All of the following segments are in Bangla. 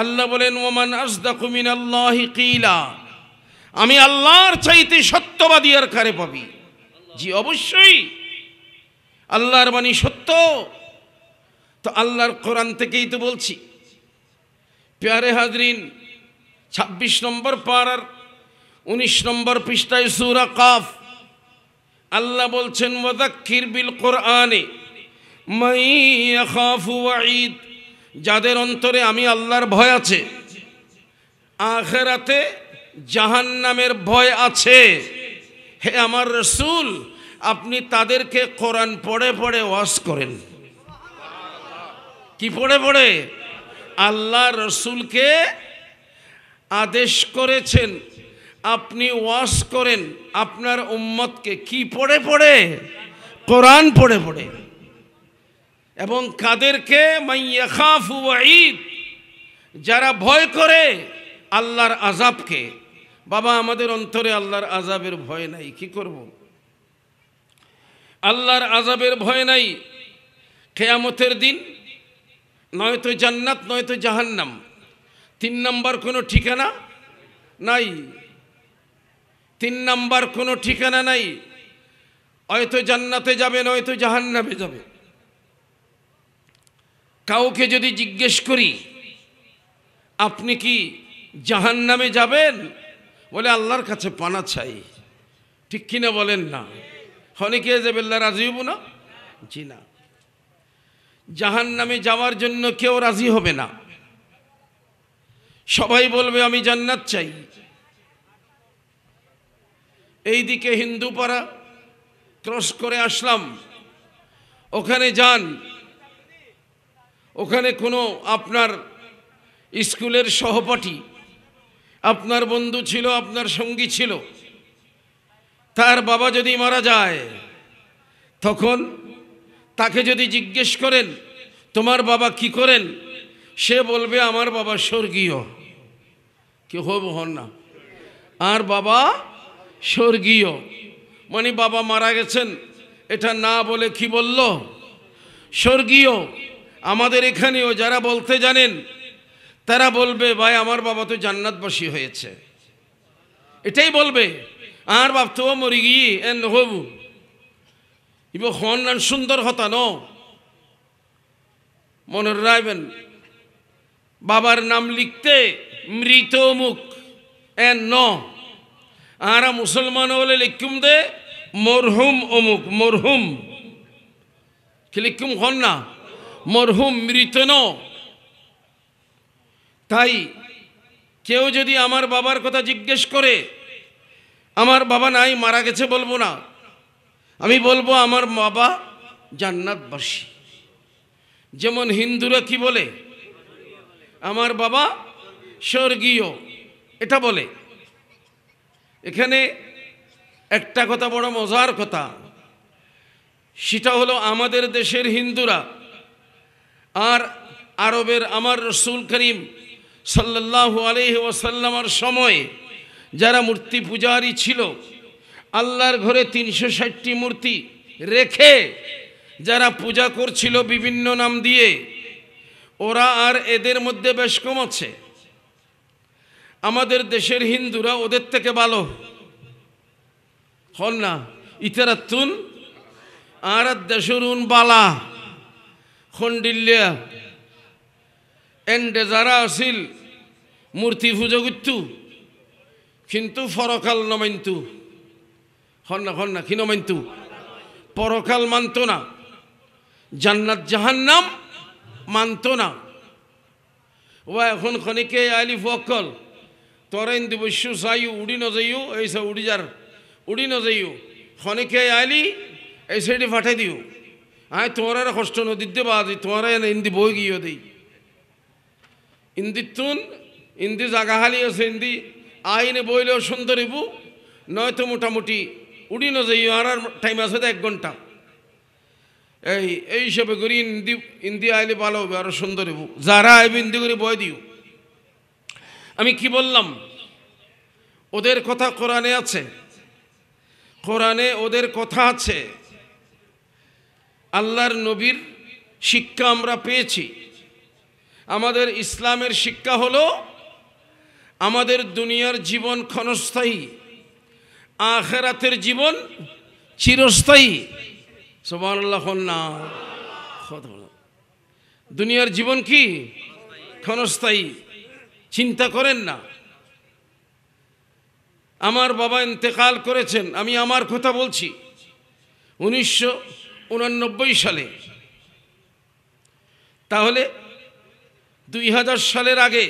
আল্লাহ বলেন ওমান আসদাকু মিনাল্লাহি কিলা, আমি আল্লাহর চাইতে সত্যবাদী আর কারে পাবি? জি অবশ্যই আল্লাহর বাণী সত্য। তো আল্লাহর কোরআন থেকেই তো বলছি। প্যারে হাজরিন, ২৬ নম্বর পারার ১৯ নম্বর পৃষ্ঠায় সূরা কাফ আল্লাহ বলছেন ওয়াযাক্কির বিল কোরআনে মান ইয়াখাফু ওয়াঈদ, যাদের অন্তরে আমি আল্লাহর ভয় আছে, আখিরাতে জাহান্নামের ভয় আছে, হে আমার রাসূল আপনি তাদেরকে কোরআন পড়ে পড়ে ওয়াজ করেন। কি পড়ে পড়ে? আল্লাহ রাসূলকে আদেশ করেছেন আপনি ওয়াজ করেন আপনার উম্মতকে। কি পড়ে পড়ে? কোরআন পড়ে পড়ে। এবং কাদেরকে? মাইয়াখাফু ওয়াঈদ, যারা ভয় করে আল্লাহর আযাবকে। বাবা আমাদের অন্তরে আল্লাহর আযাবের ভয় নাই, কি করব? আল্লাহর আযাবের ভয় নাই। কিয়ামতের দিন নয়তো জান্নাত নয়তো জাহান্নাম, ৩ নাম্বার কোনো ঠিকানা নাই। ৩ নাম্বার কোনো ঠিকানা নাই। হয়তো জান্নাতে যাবে নয়তো জাহান্নামে যাবে। কাউকে যদি জিজ্ঞেস করি আপনি কি জাহান্নামে যাবেন, বলে আল্লাহর কাছে পানা চাই। ঠিক কিনা বলেন না? অনেকে যাবে আল্লাহ রাজি হব না? জি না। জাহান্নামে যাওয়ার জন্য কেউ রাজি হবে না। সবাই বলবে আমি জান্নাত চাই। এইদিকে হিন্দু পাড়া ক্রস করে আসলাম, ওখানে যান, ওখানে কোনো আপনার স্কুলের সহপাঠী, আপনার বন্ধু ছিল, আপনার সঙ্গী ছিল, তার বাবা যদি মারা যায়, তখন তাকে যদি জিজ্ঞেস করেন তোমার বাবা কি করেন, সে বলবে আমার বাবা স্বর্গীয়। কি হন না? আর বাবা স্বর্গীয়, মানে বাবা মারা গেছেন এটা না বলে কি বলল? স্বর্গীয়। আমাদের এখানেও যারা বলতে জানেন তারা বলবে ভাই আমার বাবা তো জান্নাতবাসী হয়েছে, এটাই বলবে। আর বাপ তো মরি গিয়ে এন হবু ইব হন সুন্দর হতা ন মনে রাখবেন, বাবার নাম লিখতে মৃত মুখ এন ন, আর মুসলমান হলে লিখুম দে মরহুম অমুক, মরহুম কি লিখুম হন না, মরহুম মৃত ন। তাই কেউ যদি আমার বাবার কথা জিজ্ঞেস করে, আমার বাবা নাই মারা গেছে বলবো না, আমি বলবো আমার বাবা জান্নাতবাসী। যেমন হিন্দুরা কি বলে? আমার বাবা স্বর্গীয়, এটা বলে। এখানে একটা কথা বড় মজার কথা, সেটা হলো আমাদের দেশের হিন্দুরা আর আরবের আমার রাসূল করিম সাল্লাল্লাহু আলাইহি ওয়াসাল্লামের সময় যারা মূর্তি পূজারী ছিল, আল্লাহর ঘরে ৩৬০টি মূর্তি রেখে যারা পূজা করছিল বিভিন্ন নাম দিয়ে, ওরা আর এদের মধ্যে বেশ কম আছে। আমাদের দেশের হিন্দুরা ওদের থেকে ভালো হন না। ইতারাতুন আর দেশরুন বালা খন্ডিল্লা এন্ডে যারা আসিল মূর্তি পূজা করতু, কিন্তু ফরকাল নমাইন্তু হন না কি নমাইন্তু? পরকাল মানত না, জান্নাত জাহান্নাম মানত না। ও এখন খনিকে আইলি ফকল তোরা ইন্দি বৈশ্য চাইও উড়ি নযাইও, এই সব উড়ি নযাইও খনিকে আইলি এই সাইডে ফাটাই দিও। আয় তোমার আর কষ্ট নদীর দে বাজি, তোমার ইন্দি বই গিয়ে দেই। ইন্দিতুন ইন্দি জাগা হালি আছে, ইন্দি আইনে বইলেও সুন্দর ইবু, নয়তো মোটামুটি উড়ি নযাইও। আর টাইম আছে তো 1 ঘন্টা। এই হিসাবে করি ইন্দি আইলে ভালো হবে, আরো সুন্দর হইব। যারা আইবে ইন্দি করে বয় দিও। আমি কি বললাম? ওদের কথা কোরআনে আছে, কোরআনে ওদের কথা আছে। আল্লাহর নবীর শিক্ষা আমরা পেয়েছি। আমাদের ইসলামের শিক্ষা হলো আমাদের দুনিয়ার জীবন ক্ষণস্থায়ী, আখিরাতের জীবন চিরস্থায়ী। সুবহানাল্লাহ। না, দুনিয়ার জীবন কি ক্ষণস্থায়ী, চিন্তা করেন না। আমার বাবা ইন্তেকাল করেছেন, আমি আমার কথা বলছি, 1989 সালে। তাহলে 2000 সালের আগে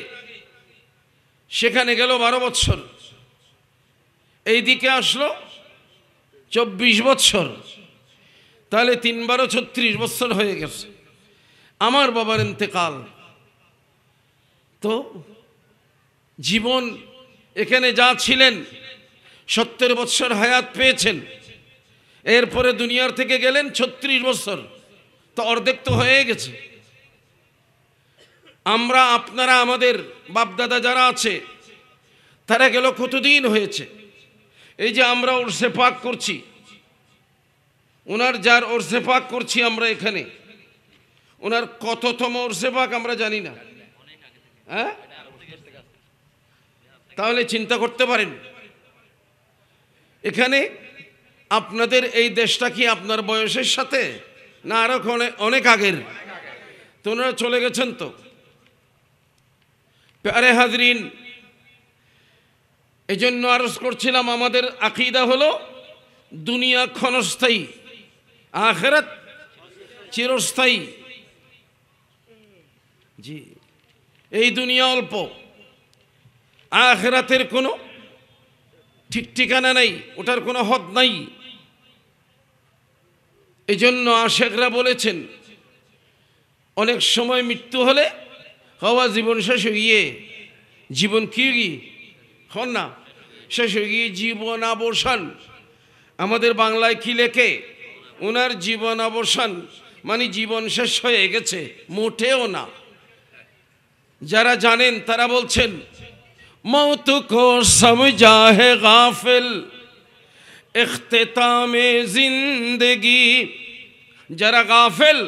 সেখানে গেল 12 বছর, এইদিকে আসলো 24 বছর, তাহলে 3 × 12 = 36 বছর হয়ে গেছে আমার বাবার ইন্তেকাল। তো জীবন এখানে যা ছিলেন 70 বছর হায়াত পেয়েছেন, এরপরে দুনিয়ার থেকে গেলেন 36 বছর, তো অর্ধেক তো হয়ে গেছে। আমরা আপনারা আমাদের বাপদাদা যারা আছে তারা গেল কতদিন হয়েছে। এই যে আমরা ওরসে পাক করছি, ওনার যার ওরসে পাক করছি আমরা এখানে, ওনার কততম ওরসে পাক আমরা জানি না। হ্যাঁ, তাহলে চিন্তা করতে পারেন এখানে আপনাদের এই দেশটা কি আপনার বয়সের সাথে না আরো অনেক আগের? তো ওনারা চলে গেছেন। তো প্যারে হাজরিন, এই জন্য আরজ করছিলাম আমাদের আকীদা হলো দুনিয়া ক্ষণস্থায়ী, আখিরাত চিরস্থায়ী। জি, এই দুনিয়া অল্প, আখিরাতের কোনো ঠিক ঠিকানা নাই, ওটার কোনো হদ নাই। এই জন্য আশেখরা বলেছেন অনেক সময় মৃত্যু হলে হওয়া জীবন শেষ হয়ে গিয়ে, জীবন কি হন না শেষ হয়ে গিয়ে জীবন অবসান। আমাদের বাংলায় কি লেখে, ওনার জীবন অবসান মানে জীবন শেষ হয়ে গেছে, মোটেও না। যারা জানেন তারা বলছেন मौत को समझा है गाफिल इख्तितामे जिंदगी। যারা গাফেল,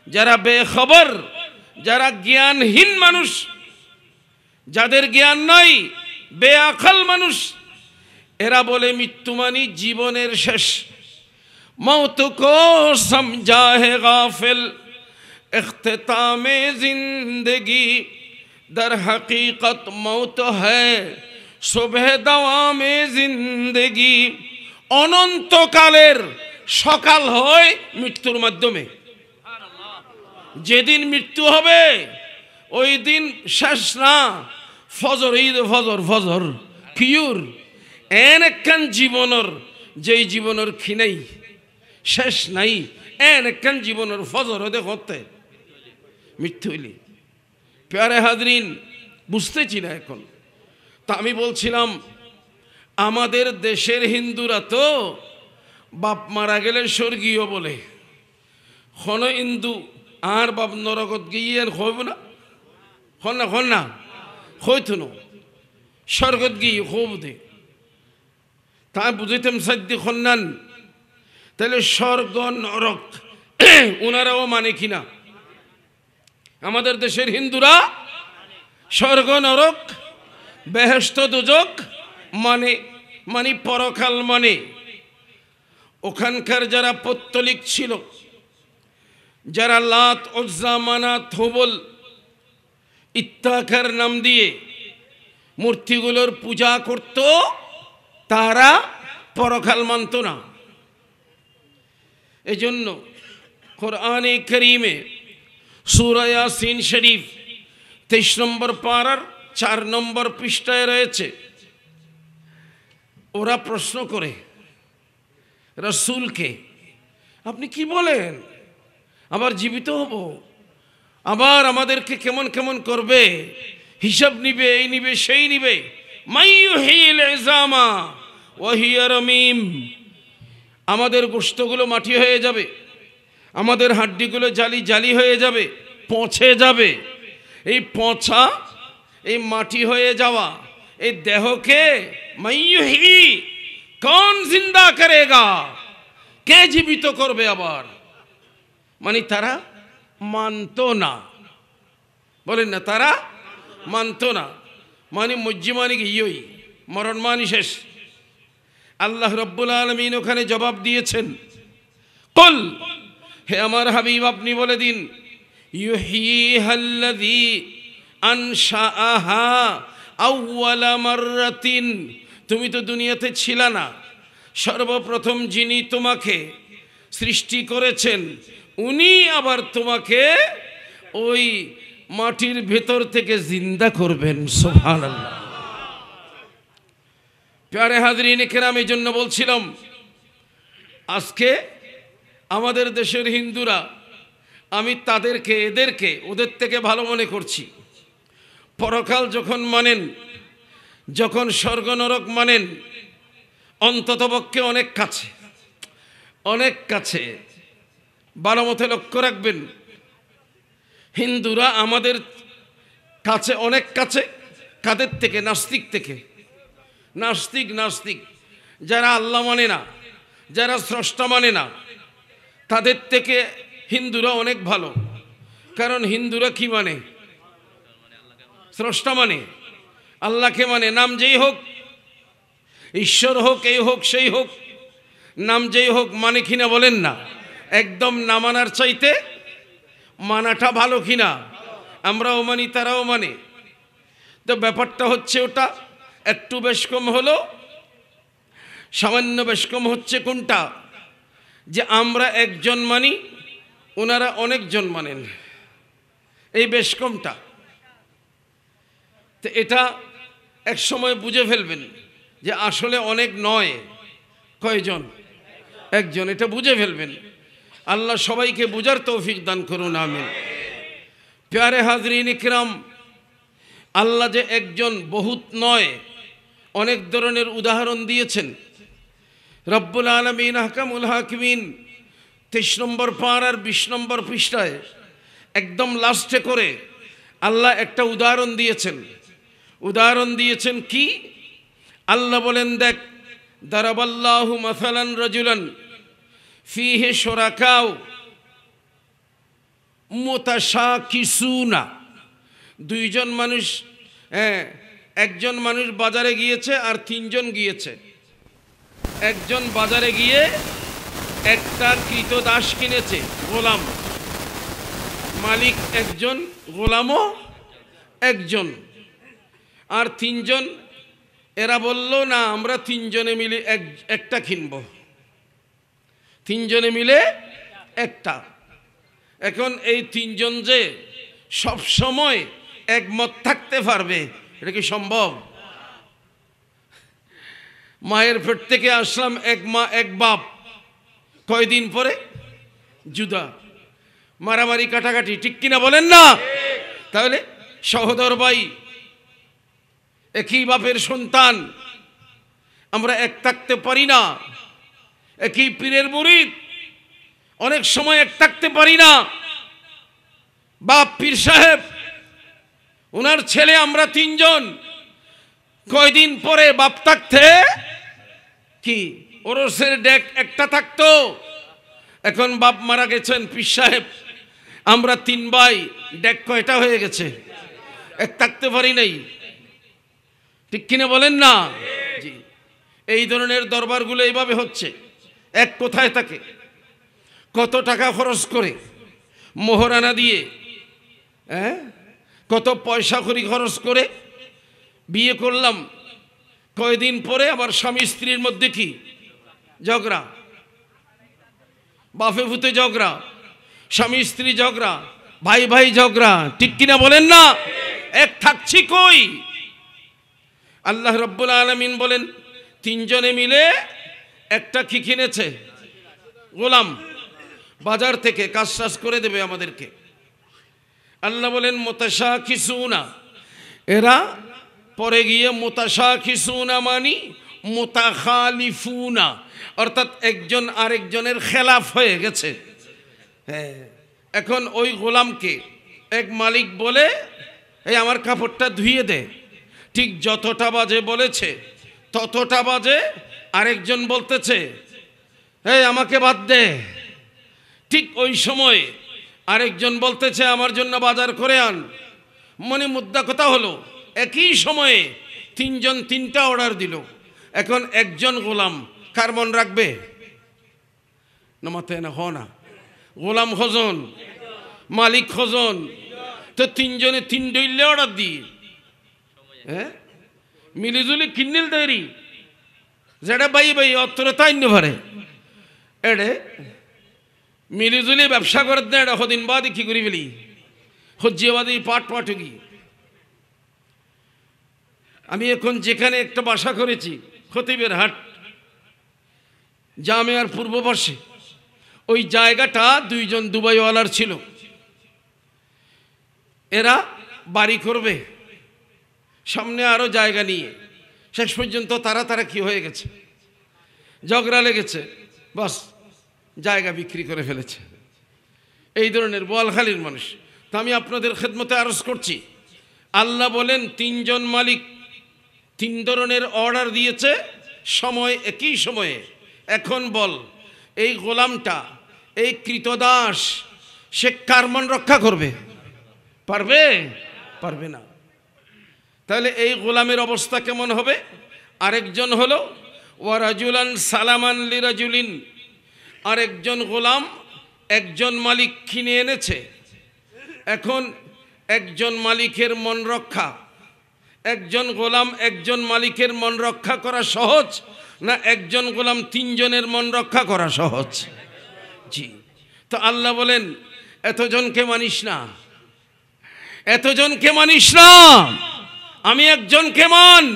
যারা বেখবর, যারা জ্ঞানহীন মানুষ, যাদের জ্ঞান নাই, বেআকল মানুষ, এরা বলে মৃত্যু মানে জীবনের শেষ। मौत को समझा है गाफिल इख्तितामे जिंदगी दर हकीकत मौत है सुबह दवामे जिंदगी। অনন্তকালের সকাল হয় মৃত্যুর মাধ্যমে। যেদিন মৃত্যু হবে ওই দিন শেষ না, ফজর, ঈদ ফজর, ফজর কিউর এন একখান জীবনের, যেই জীবনের খিনাই শেষ নাই, এন একখান জীবনের ফজর দেখতে মৃত্যু হইলে। প্যারে হাজরিন, বুঝতেছি না এখন। তা আমি বলছিলাম আমাদের দেশের হিন্দুরা তো বাপ মারা গেলে স্বর্গীয় বলে, খন হিন্দু আর বাপ নরকত গিয়ে হইব না, হন না, হন না, হইতো না, স্বর্গত গিয়ে হব দে। তা বুঝাইতাম সাদ্দি খন্নান, তাহলে স্বর্গ নরক ওনারাও মানে কিনা? আমাদের দেশের হিন্দুরা স্বর্গ নরক বেহেশত দোজক মানে, মানে পরকাল মানে। ওখানকার যারা পৌত্তলিক ছিল, যারা লাত, উজ্জা, মানাত, হুবল ইত্যাকার নাম দিয়ে মূর্তিগুলোর পূজা করত, তারা পরকাল মানত না। এজন্য কোরআনে কারীমে সূরা ইয়াসিন শরীফ 23 নম্বর পারার 4 নম্বর পৃষ্ঠায় রয়েছে। ওরা প্রশ্ন করে রাসূলকে, আপনি কি বলেন আবার জীবিত হব, আবার আমাদেরকে কেমন কেমন করবে, হিসাব নিবে, এই নিবে, সেই নিবে। মাইয়ুহিল ইজামা ওয়া হিয়া রামীম, আমাদের গোশতগুলো মাটি হয়ে যাবে, আমাদের হাড্ডিগুলো জালি জালি হয়ে যাবে, পচে যাবে। এই পচা, এই মাটি হয়ে যাওয়া এই দেহকে মাইয়ুহি, কোন জিন্দা করেগা, কে জীবিত করবে আবার? মানে তারা মানত না। বলেন না, তারা মানতো না। মানে মজ্জি মানে কি ইয়ই, মরণ মানি শেষ। আল্লাহ রব্বুল আলামিন ওখানে জবাব দিয়েছেন, কুল, হে আমার হাবিব আপনি বলে দিন, ইউহয়িহাল্লাযী আনশাআহা আউওয়ালা মাররাতিন, তুমি তো দুনিয়াতে ছিলা না, সর্বপ্রথম যিনি তোমাকে সৃষ্টি করেছেন উনি আবার তোমাকে ওই মাটির ভেতর থেকে জিন্দা করবেন। সুবহানাল্লাহ। প্যারে হাজরিন কেরাম, এই জন্য বলছিলাম আজকে আমাদের দেশের হিন্দুরা, আমি তাদেরকে এদেরকে ওদের থেকে ভালো মনে করছি। পরকাল যখন মানেন, যখন স্বর্গ নরক মানেন, অন্ততপক্ষে অনেক কাছে, অনেক কাছে। ভালো মতো লক্ষ্য রাখবেন, হিন্দুরা আমাদের কাছে অনেক কাছে। কাদের থেকে? নাস্তিক থেকে। নাস্তিক নাস্তিক যারা আল্লাহ মানে না, যারা স্রষ্টা মানে না, তাদের থেকে হিন্দুরা অনেক ভালো। কারণ হিন্দুরা কি মানে? স্রষ্টা মানে, আল্লাহকে মানে। নাম যেই হোক, ঈশ্বর হোক, এই হোক সেই হোক, নাম যেই হোক, মানে কিনা বলেন না? একদম না মানার চাইতে মানাটা ভালো কিনা? আমরাও মানি, তারাও মানে। তো ব্যাপারটা হচ্ছে ওটা একটু বেশ কম হলো। সামান্য বেশ কম হচ্ছে কোনটা? যে আমরা একজন মানি, ওনারা অনেকজন মানেন, এই বেশ কমটা। তো এটা এক সময় বুঝে ফেলবেন যে আসলে অনেক নয়, কয়জন? একজন। এটা বুঝে ফেলবেন। আল্লাহ সবাইকে বুঝার তৌফিক দান করুন, আমিন। প্যারে হাজরিন ইকরাম, আল্লাহ যে একজন, বহুত নয়, অনেক ধরনের উদাহরণ দিয়েছেন। রব্বুল আলামিন আহকামুল হাকিমিন 23 নম্বর পারা আর 20 নম্বর পৃষ্ঠায় একদম লাস্টে করে আল্লাহ একটা উদাহরণ দিয়েছেন। উদাহরণ দিয়েছেন কি? আল্লাহ বলেন, দেখ, দারাবাল্লাহু মাসালান রাজুলান ফিহি শুরাকাউ মুতাশাকিসুনা। দুইজন মানুষ, একজন মানুষ বাজারে গিয়েছে আর তিনজন গিয়েছে। একজন বাজারে গিয়ে একটা কৃতদাস কিনেছে, গোলাম। মালিক একজন, গোলামও একজন। আর তিনজন, এরা বলল না আমরা তিনজনে মিলে একটা কিনব। তিনজনে মিলে একটা। এখন এই তিনজন যে সব সময় একমত থাকতে পারবে, এটা কি সম্ভব? মায়ের পেট থেকে আসলাম, এক মা এক বাপ, কয়দিন পরে জুদা, মারামারি কাটাকাটি, ঠিক কিনা বলেন না? তাহলে সহোদর ভাই, একই বাপের সন্তান, আমরা এক থাকতে পারি না। একই পীরের মুরিদ, অনেক সময় এক থাকতে পারি না। বাপ পীর সাহেব, ওনার ছেলে, আমরা তিনজন, কয়দিন পরে বাপ থাকতে কি ওরসের ডেক একটা থাকতো। এখন বাপ মারা গেছেন, পীর সাহেব, আমরা তিন ভাই, ডেক কয়টা হয়ে গেছে? এক থাকতে পারি নাই, ঠিক কিনা বলেন না? জি। এই ধরনের দরবারগুলো এইভাবে হচ্ছে। এক কোথায় থাকে, কত টাকা খরচ করে, মোহরানা দিয়ে, কত পয়সা করি খরচ করে বিয়ে করলাম, কয়দিন পরে আবার স্বামী স্ত্রীর মধ্যে কি ঝগড়া, বাপে ভূতে ঝগড়া, স্বামী স্ত্রী ঝগড়া, ভাই ভাই ঝগড়া, ঠিক কিনা বলেন না? এক থাকছি কই? আল্লাহ রব্বুল আলামিন বলেন, তিনজনে মিলে একটা কি কিনেছে? গোলাম। বাজার থেকে কাজ টাজ করে দেবে আমাদেরকে। আল্লাহ বলেন মুতাশাকিসুনা, এরা পরে গিয়ে মুতাশাকিসুনা মানি মুতাখালিফুনা, অর্থাৎ একজন আরেকজনের খেলাফ হয়ে গেছে। হ্যাঁ, এখন ওই গোলামকে এক মালিক বলে, এই আমার কাপড়টা ধুইয়ে দে, ঠিক যতটা বাজে বলেছে ততটা বাজে আরেকজন বলতেছে, এই আমাকে বাদ দে। ঠিক ওই সময় আরেকজন বলতেছে আমার জন্য বাজার করে আন। মনে মুদ্রা কথা হলো একই সময়ে তিনজন তিনটা অর্ডার দিল। এখন একজন গোলাম কার মন রাখবে? নামাতে না হ না, গোলাম খজন, মালিক খজন, তো তিনজনে তিন ডইলে অর্ডার দিই, হ্যাঁ মিলিজুলি কিন্নিল তৈরি যেটা বাই বাই অত্তরে তাই পারে এডে মিলিজুলি ব্যবসা করে দেয়। এটা সদিন বাদে কি করি ফেলি হজ্জিয়াবাদী পাট পাঠকি। আমি এখন যেখানে একটা বাসা করেছি খতিবের হাট জামিয়ার পূর্ব পাশে, ওই জায়গাটা দুইজন দুবাইওয়ালার ছিল। এরা বাড়ি করবে সামনে আরো জায়গা নিয়ে, শেষ পর্যন্ত তারা কি হয়ে গেছে, ঝগড়া লেগেছে, বাস জায়গা বিক্রি করে ফেলেছে। এই ধরনের বোয়ালখালীর মানুষ। তা আমি আপনাদের খেদমতে আরজ করছি, আল্লাহ বলেন তিনজন মালিক তিন ধরনের অর্ডার দিয়েছে সময় একই সময়ে। এখন বল এই গোলামটা, এই কৃতদাস, সে কার মন রক্ষা করবে? পারবে? পারবে না। তাহলে এই গোলামের অবস্থা কেমন হবে? আরেকজন হলো ওয়ারাজুলান সালামান লিরাজুলিন, আরেকজন গোলাম একজন মালিক কিনে এনেছে। এখন একজন মালিকের মন রক্ষা, একজন গোলাম একজন মালিকের মন রক্ষা করা সহজ না একজন গোলাম তিনজনের মন রক্ষা করা সহজ? জি। তো আল্লাহ বলেন এতজনকে মানিস না, এতজনকে মানিস না, আমি একজনকে মান।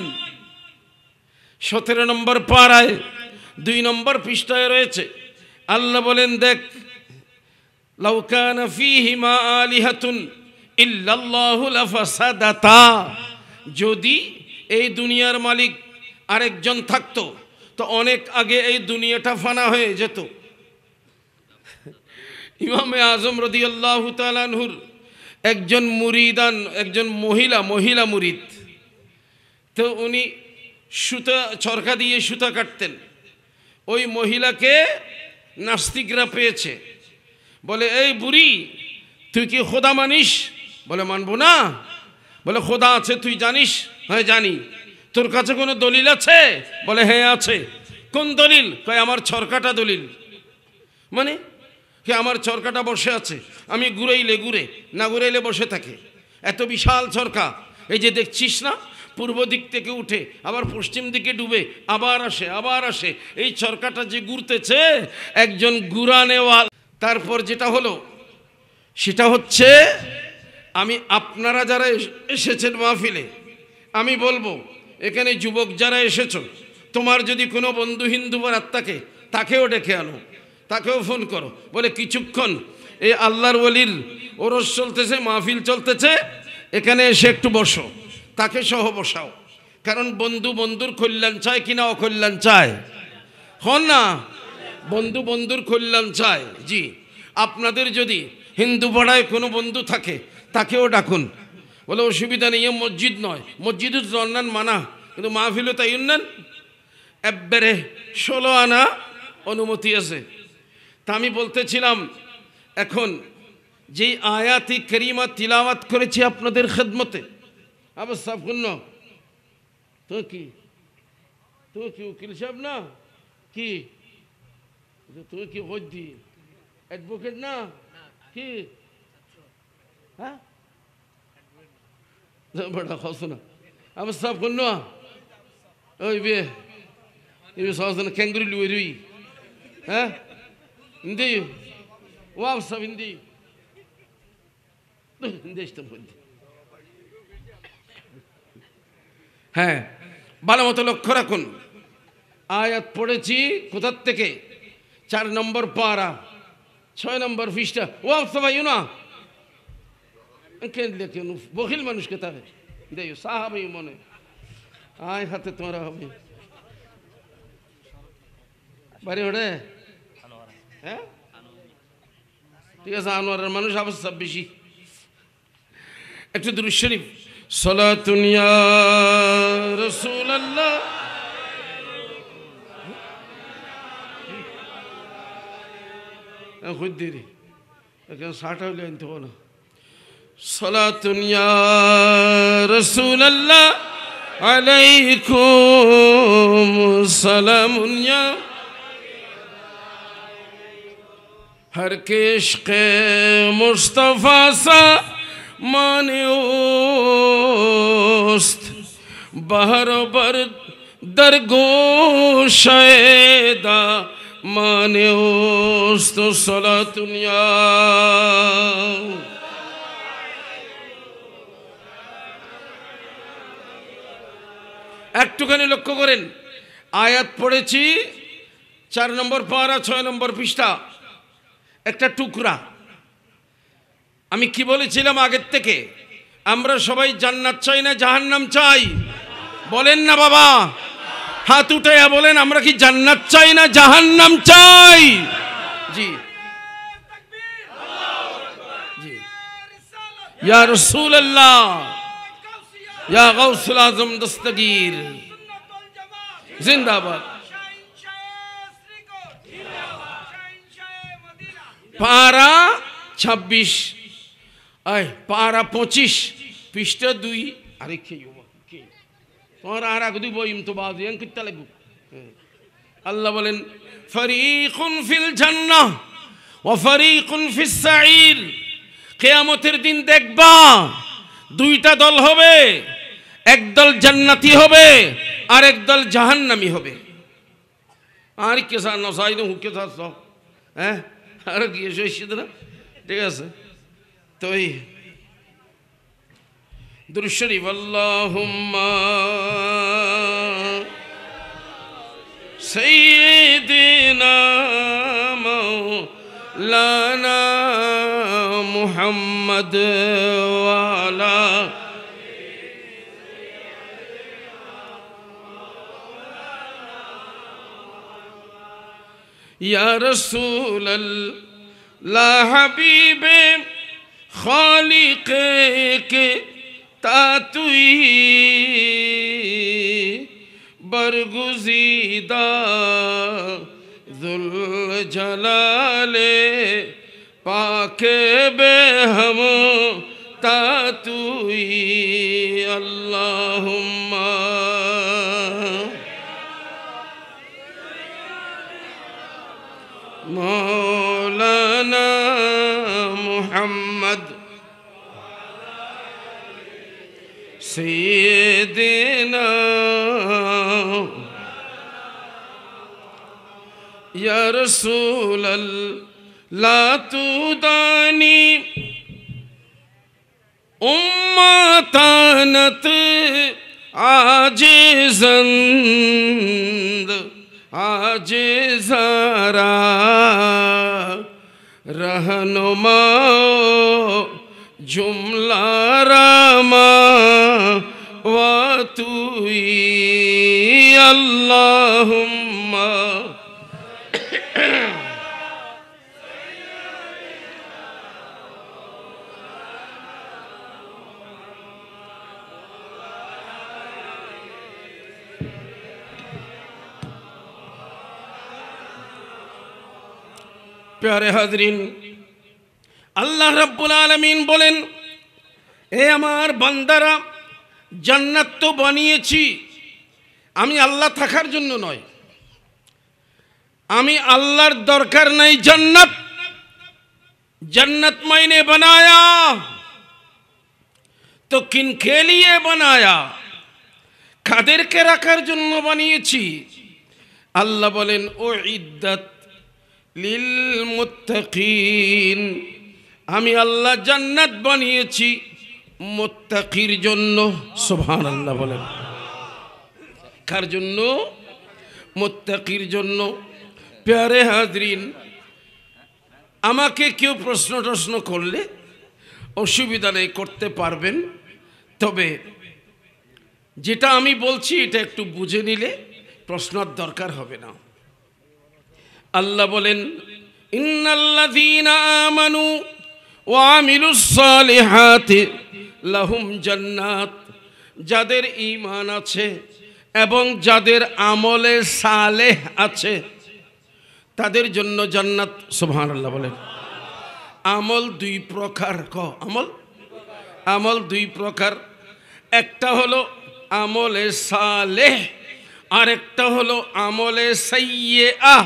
17 নম্বর পারায় 2 নম্বর পৃষ্ঠায় রয়েছে, আল্লাহ বলেন দেখ লাউ কানা ফীহিমা আলিহাতুন ইল্লাল্লাহু লাফাসাদাতা, যদি এই দুনিয়ার মালিক আরেকজন থাকতো তো অনেক আগে এই দুনিয়াটা ফানা হয়ে যেত। ইমামে আজম রাদিয়াল্লাহু তাআলা আনহুর একজন মুরিদান, একজন মহিলা মুরিদ, তো উনি সুতা চরকা দিয়ে সুতা কাটতেন। ওই মহিলাকে নাস্তিকরা পেয়েছে, বলে এই বুড়ি তুই কি খোদা মানিস? বলে মানবো না। বলে খোদা আছে তুই জানিস? হ্যাঁ জানি। তোর কাছে কোনো দলিল আছে? বলে হ্যাঁ আছে। কোন দলিল? কয় আমার চরকাটা দলিল। মানে কে আমার চরকাটা বসে আছে, আমি ঘুরাইলে ঘুরে, না ঘুরাইলে বসে থাকে। এত বিশাল চরকা, এই যে দেখছিস না, পূর্ব দিক থেকে উঠে আবার পশ্চিম দিকে ডুবে আবার আসে। এই চরকাটা যে ঘুরতেছে একজন ঘুরানেওয়াল। তারপর যেটা হলো সেটা হচ্ছে, আমি আপনারা যারা এসেছেন মাহফিলে, আমি বলবো এখানে যুবক যারা এসেছো, তোমার যদি কোনো বন্ধু হিন্দু বারাত থাকে তাকেও ডেকে আনো, তাকেও ফোন করো, বলে কিছুক্ষণ এই আল্লাহর ওলির ওরস চলতেছে, মাহফিল চলতেছে, এখানে এসে একটু বসো, তাকে সহ বসাও। কারণ বন্ধু বন্ধুর কল্যাণ চায় কিনা অকল্যাণ চায়? হন না, বন্ধু বন্ধুর কল্যাণ চায়। জি, আপনাদের যদি হিন্দু পাড়ায় কোনো বন্ধু থাকে তাকেও ডাকুন, বলে অসুবিধা নেই, মসজিদ নয়, মসজিদের জন্নান মানা, কিন্তু মাহফিলও তাই নেন, একবারে 16 আনা অনুমতি আছে। তা আমি বলতেছিলাম, এখন যেই আয়াতি করিমা তিলাওয়াত করেছি আপনাদের খেদমতে, আবার সব শুন, তো কি উকিল সাহেব না কি, তুই কি বৈদ্যি অ্যাডভোকেট না কি? হ্যাঁ বড় খস না, আবার সব শুন, ওই বে সহজ না ক্যাঙ্গুরি লুই রুই, হ্যাঁ হিন্দি ওয়াও সব হিন্দি দেশটা বলছি। হ্যাঁ, ভালো মতো লক্ষ্য রাখুন, আয়াত পড়েছি কোথার থেকে? 4 নম্বর পারা 6 নম্বর পৃষ্ঠা। ওয়াও সবাই না কেন লেখেন, বখিল মানুষকে তাকে দেয় সাহাবি মনে আয় হাতে তোমরা হবে বাড়ি ওঠে। হ্যাঁ ঠিক আছে, আনোয়ারের মানুষ আবার সব বেশি। একটু দুরূদ শরীফ, সালাতুন ইয়া রাসূলুল্লাহ, খুদ দেরি এখন 60 হইলে আনতে হবে না। সালাতুন ইয়া রাসূলুল্লাহ আলাইকুম সালামুন ইয়া हर के इश्क़े मुस्तफ़ा सा माने उस्त बहर बर दरगोशेदा माने उस्त सलातुन या একটুখানি লক্ষ্য করেন আয়াত পড়েছি 4 নম্বর পারা 6 নম্বর পৃষ্ঠা একটা টুকরা আমি কি বলেছিলাম আগের থেকে আমরা সবাই জান্নাত চাই না জাহান্নাম চাই বলেন না বাবা হাত উঠায়া বলেন আমরা কি জান্নাত চাই না জাহান্নাম চাই জি জি ইয়া রাসূলুল্লাহ ইয়া গাউসুল আজম দস্তগীর জিন্দাবাদ পারা 26 আয় পারা 25 পৃষ্ঠা 2 আরে কে তোমার আর আগে দুই বইম তো বাদ ইয়ান কিত্তা লাগু আল্লাহ বলেন ফরিকুন ফিল জান্নাহ ওয়া ফরিকুন ফিস সাঈর কিয়ামতের দিন দেখবা দুইটা দল হবে এক দল জান্নাতি হবে আর এক দল জাহান্নামী হবে আর কে সা নসাইদ হুকে সা সব হ্যাঁ আর কি এসেছিল না ঠিক আছে তো এই দুরূদ শরীফ আল্লাহুম্মা সাইয়্যিদিনা মাওলানা মুহাম্মদ ওয়া আলা या रसूल अल्लाह हबीबे खालिक के तातुई बरगुज़ीदा ज़ुल जलाले पाके बेहम तातुई अल्लाहुम्मा मौलाना मुहम्मद सैयदना या रसूल अल्लाह तुदानी उम्मतानत आजिज़ंद आज ज़रा रहनुमा जुमला रामा वातुई अल्लाहुम्मा प्यारे हाजरीन अल्लाह रब्बुल आलमीन बोलेन ए आमार बान्दारा জান্নাত তো বানিয়েছি আমি আল্লাহ থাকার জন্য নয় আমি আল্লাহর দরকার নাই জান্নাত जन्नत मैंने बनाया तो किनके लिए बनाया কাদেরকে রাখার জন্য বানিয়েছি আল্লাহ বলেন উইদ্দাত লিল মুত্তাকিন আমি আল্লাহ জান্নাত বানিয়েছি মুত্তাকির জন্য সুবহানাল্লাহ বলেন কার জন্য মুত্তাকির জন্য প্যারে হাজরিন আমাকে কেউ প্রশ্ন করলে অসুবিধা নেই করতে পারবেন তবে যেটা আমি বলছি এটা একটু বুঝে নিলে প্রশ্নের দরকার হবে না আল্লাহ বলেন ইন্নাল্লাযীনা আমানু ওয়া আমিলুস সালিহাতি লাহুম জান্নাত যাদের ঈমান আছে এবং যাদের আমলে সালেহ আছে তাদের জন্য জান্নাত সুবহানাল্লাহ বলেন আমল দুই প্রকার আমল আমল দুই প্রকার, একটা হলো আমলে সালেহ, আরেকটা হলো আমলে সাইয়্যিআহ।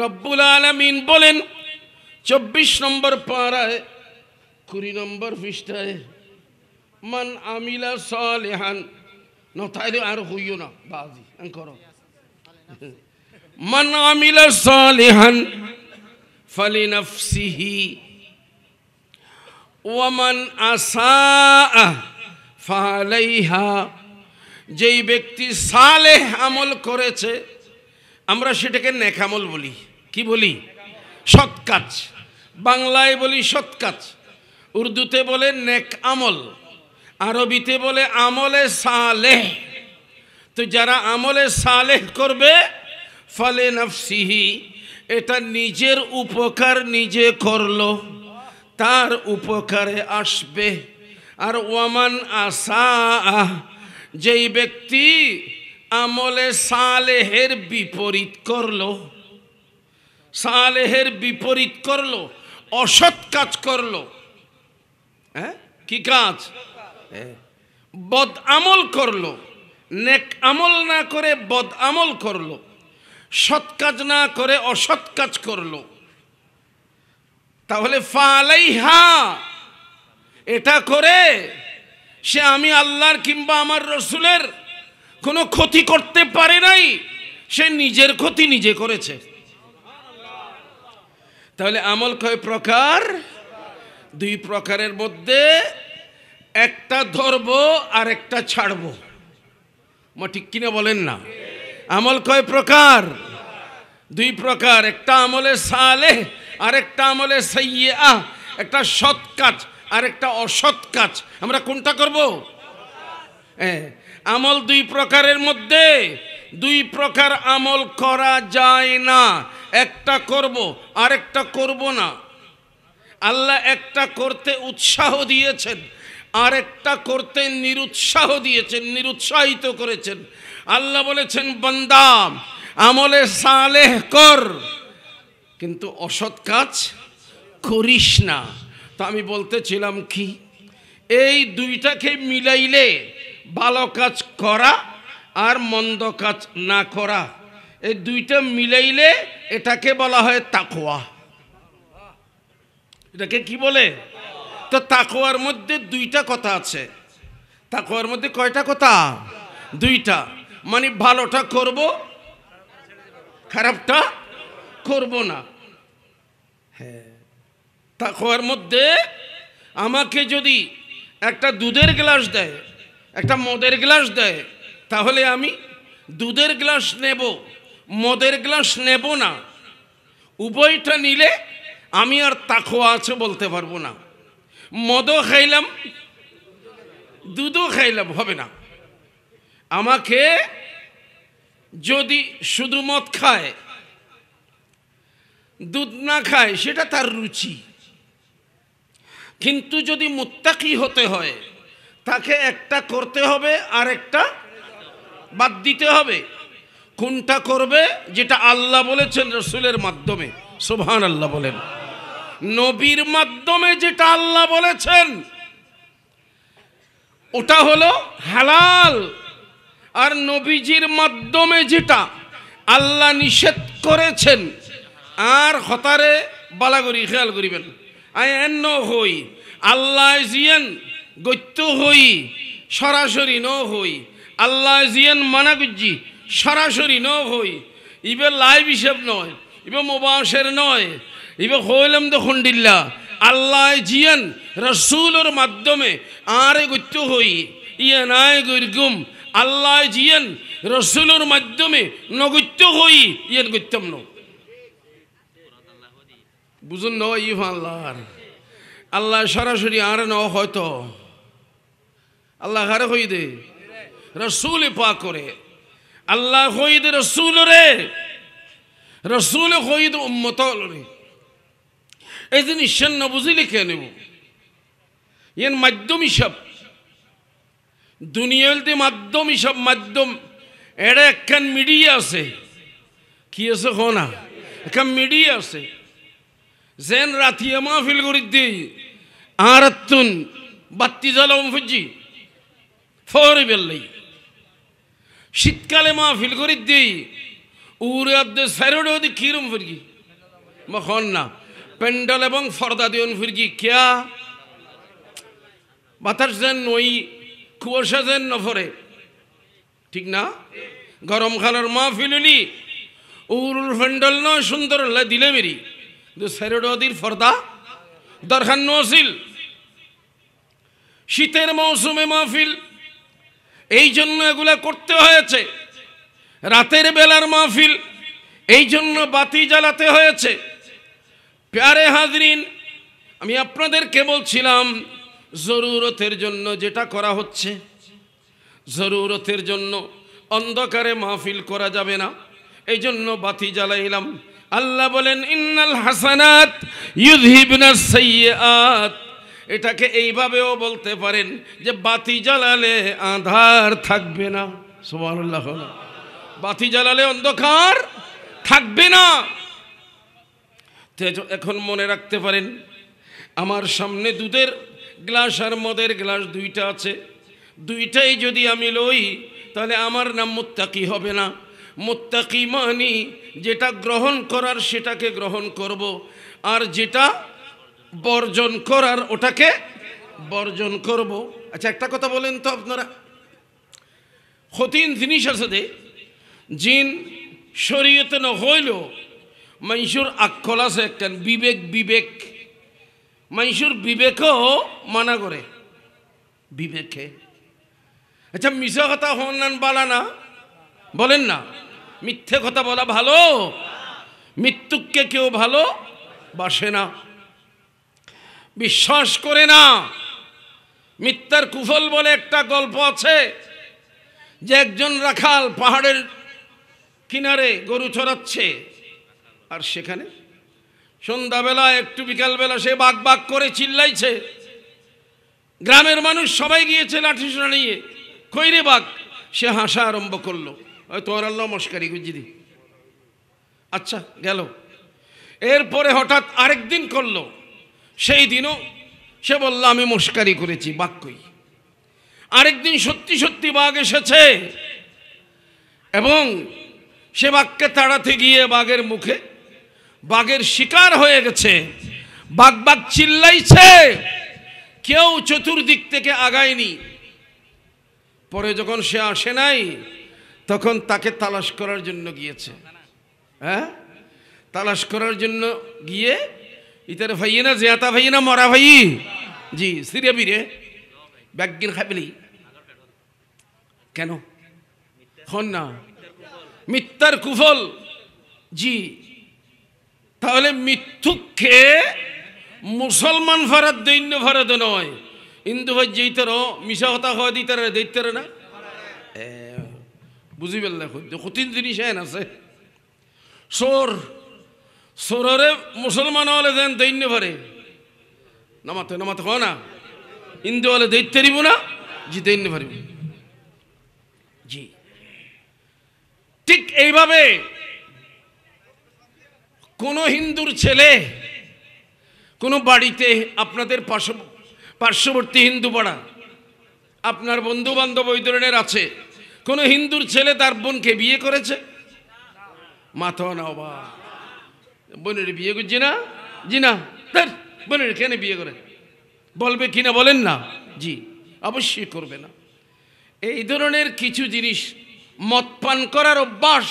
রব্বুল আলামিন বলেন 24 নম্বর পারায় 20 নম্বর পৃষ্ঠায়, মান আমিলা সালিহান, নতাইলে আর হইও না বাজি করো, মান আমিলা সালিহান ফালিনাফসিহি ওয়ামান আসাআ ফালাইহা। যেই ব্যক্তি সালেহ আমল করেছে, আমরা সেটাকে নেক আমল বলি। কি বলি? সৎ কাজ। বাংলায় বলি সৎ কাজ, উর্দুতে বলে নেক আমল, আরবিতে বলে আমলে সালেহ। তো যারা আমলে সালেহ করবে, ফলে নাফসিহি, এটা নিজের উপকার নিজে করলো, তার উপকারে আসবে। আর ওয়ামান আসাআ, যেই ব্যক্তি আমলে সালেহের বিপরীত করলো, সালেহের বিপরীত করলো, অসৎ কাজ করলো, কি কাজ? বদ আমল করলো, নেক আমল না করে বদ আমল করলো, সৎ কাজ না করে অসৎ কাজ করলো, তাহলে ফালাইহা, এটা করে সে আমি আল্লাহর কিংবা আমার রসুলের কোনো ক্ষতি করতে পারে নাই, সে নিজের ক্ষতি নিজে করেছে। তাহলে আমল কয় প্রকার? দুই প্রকারের মধ্যে একটা ধরবো আর একটা ছাড়বো। মা ঠিক কিনা বলেন না? আমল কয় প্রকার? দুই প্রকার, একটা আমলে সালেহ আর একটা আমলে সাইয়্যিআহ, একটা সৎ কাজ আর একটা অসৎ কাজ। আমরা কোনটা করব? আমল দুই প্রকারের মধ্যে দুই প্রকার আমল করা যায় না, একটা করব আর একটা করব না। আল্লাহ একটা করতে উৎসাহ দিয়েছেন, আর একটা করতে নিরুৎসাহ দিয়েছেন, নিরুৎসাহিত করেছেন। আল্লাহ বলেছেন, বান্দা আমলে সালেহ কর, কিন্তু অসৎ কাজ করিস না। তো আমি বলতেছিলাম কি, এই দুইটাকে মিলাইলে ভালো কাজ করা আর মন্দ কাজ না করা, এই দুইটা মিলাইলে এটাকে বলা হয় তাকওয়া। এটাকে কি বলে? তো তাকওয়ার মধ্যে দুইটা কথা আছে। তাকওয়ার মধ্যে কয়টা কথা? দুইটা। মানে ভালোটা করব, খারাপটা করব না। হ্যাঁ, তাকওয়ার মধ্যে আমাকে যদি একটা দুধের গ্লাস দেয়, একটা মদের গ্লাস দেয়, তাহলে আমি দুধের গ্লাস নেব, মদের গ্লাস নেব না। উভয়টা নিলে আমি আর তাকওয়া আছে বলতে পারবো না। মদও খাইলাম, দুধও খাইলাম, হবে না। আমাকে যদি শুধু মদ খায়, দুধ না খায়, সেটা তার রুচি। কিন্তু যদি মুত্তাকি হতে হয়, তাকে একটা করতে হবে আর একটা বাদ দিতে হবে। কোনটা করবে? যেটা আল্লাহ বলেছেন রসুলের মাধ্যমে। সুবহানাল্লাহ বলেন। নবীর মাধ্যমে যেটা আল্লাহ বলেছেন ওটা হলো হালাল, আর নবীজির মাধ্যমে যেটা আল্লাহ নিষেধ করেছেন। আর হতারে বালাগরি খেয়াল করিবেন, আই এন্ন হই আল্লাহ জিয়েন গত্য হই সরাসরি ন হই, আল্লাহ জিয়েন মানা গুজি সরাসরি ন হই। ইবে লাইভ হিসেব নয়, ইবে মোবাসের নয়, ইবে হইলাম তো খন্ডিল্লা। আল্লাহ জিয়েন রসুলের মাধ্যমে আর গত্য হই, ইয়ে নাই গরিগুম। আল্লাহ জিয়েন রসুলের মাধ্যমে নগত্য হই, ইয়েন গত্যম ন। বুঝুন ন ইফ আল্লাহর আল্লাহ সরাসরি আর ন হয়তো আল্লাহ হারে হই দে রসুলে পা করে, আল্লাহ হই দে রসুল রে, রসুলে হই দে উম্মত রে। এই জিনিস ন বুঝিলে কে নেব? ইয়েন মাধ্যম হিসাব, দুনিয়াতে মাধ্যম হিসাব। মাধ্যম এটা একখান মিডিয়া আছে। কি আছে না? একখান মিডিয়া আছে। যেন রাতিয়া মাহফিল করি দিই আর তুন বাত্তি জ্বালাম ফুজি ফরে বেললেই শীতকালে মাহফিল করি দিই উড়ে আদে সাইরোডে ওদি কিরম ফিরগি মখন না প্যান্ডেল এবং ফর্দা দিয়ন ফিরগি কিয়া বাতাস যেন ওই কুয়াশা যেন নফরে ঠিক না গরম খালার মাহফিল হলি উরুর প্যান্ডেল ন সুন্দর দিলে মেরি সাইরোডে ওদির ফর্দা দরখান নসিল শীতের মৌসুমে মাহফিল এই জন্য এগুলা করতে হয়েছে রাতের বেলার মাহফিল এই জন্য বাতি জ্বালাতে হয়েছে প্যারে হাজরিন আমি আপনাদেরকে বলছিলাম জরুরতের জন্য যেটা করা হচ্ছে জরুরতের জন্য অন্ধকারে মাহফিল করা যাবে না এই জন্য বাতি জ্বালাইলাম আল্লাহ বলেন ইন্নাল হাসানাত ইউযহিবনাস সাইয়্যাত এটাকে এইভাবেও বলতে পারেন যে বাতি জ্বালালে আঁধার থাকবে না সুবহানাল্লাহ বাতি জ্বালালে অন্ধকার থাকবে না এখন মনে রাখতে পারেন আমার সামনে দুধের গ্লাস আর মদের গ্লাস দুইটা আছে দুইটাই যদি আমি লই তাহলে আমার নাম মুত্তাকি হবে না মুত্তাকি মানে যেটা গ্রহণ করার সেটাকে গ্রহণ করব আর যেটা বর্জন করার ওটাকে বর্জন করব আচ্ছা একটা কথা বলেন তো আপনারা কঠিন জিনিস আছে যে জিন শরীয়তে ন হইল মানুষের আকল আছে একটা বিবেক মানুষের বিবেকও মানা করে বিবেকে আচ্ছা মিছা কথা হন বালা না বলেন না মিথ্যে কথা বলা ভালো মৃত্যুকে কেউ ভালো বাসে না বিশ্বাস করে না মিথ্যার কুফল বলে একটা গল্প আছে যে একজন রাখাল পাহাড়ের কিনারে গরু চড়াচ্ছে আর সেখানে সন্ধ্যাবেলা একটু বিকালবেলা সে বাক বাক করে চিল্লাইছে গ্রামের মানুষ সবাই গিয়েছে লাঠি সোনা নিয়ে কইরে বাঘ সে হাসা আরম্ভ করলো তোমার আল্লাহ মস্কারি গুজিদি আচ্ছা গেল এরপরে হঠাৎ আরেকদিন করলো সেই দিনও সে বলল আমি মস্কারি করেছি বাঘ কই আরেকদিন সত্যি সত্যি বাঘ এসেছে এবং সে বাঘকে তাড়াতে গিয়ে বাঘের মুখে বাঘের শিকার হয়ে গেছে বাঘ বাঘ চিল্লাইছে কেউ চতুর্দিক থেকে আগায়নি পরে যখন সে আসে নাই তখন তাকে তালাশ করার জন্য গিয়েছে হ্যাঁ তালাশ করার জন্য গিয়ে ইতার ভাইয়ে না জেয়াতা ভাইয়ে না মরা ভাই জি সিরে বিরে ব্যাগিন খাইলি কেন হন না মিথ্যার কুফল জি তাহলে মিথ্যুককে মুসলমান ফারাদ দৈন্য ফারাদ নয় হিন্দু ভাই যেইতার মিশা হতা হওয়া দিতার দেখতার না বুঝি পেলে কঠিন জিনিস হ্যাঁ আছে সোরে মুসলমান হলে দেন দৈন্য ফারে নামাতে নামাতে হয় না হিন্দু হলে দেখতে দিব না জি দৈন্য ফারিব জি ঠিক এইভাবে কোন হিন্দুর ছেলে কোনো বাড়িতে আপনাদের পার্শ্ববর্তী হিন্দু পাড়া আপনার বন্ধু বান্ধব ওই ধরনের আছে কোন হিন্দুর ছেলে তার বোনকে বিয়ে করেছে মাথা না বা বোনের বিয়ে করছে না জি না তার বোনের কেন বিয়ে করে বলবে কিনা বলেন না জি অবশ্যই করবে না এই ধরনের কিছু জিনিস মদ পান করার অভ্যাস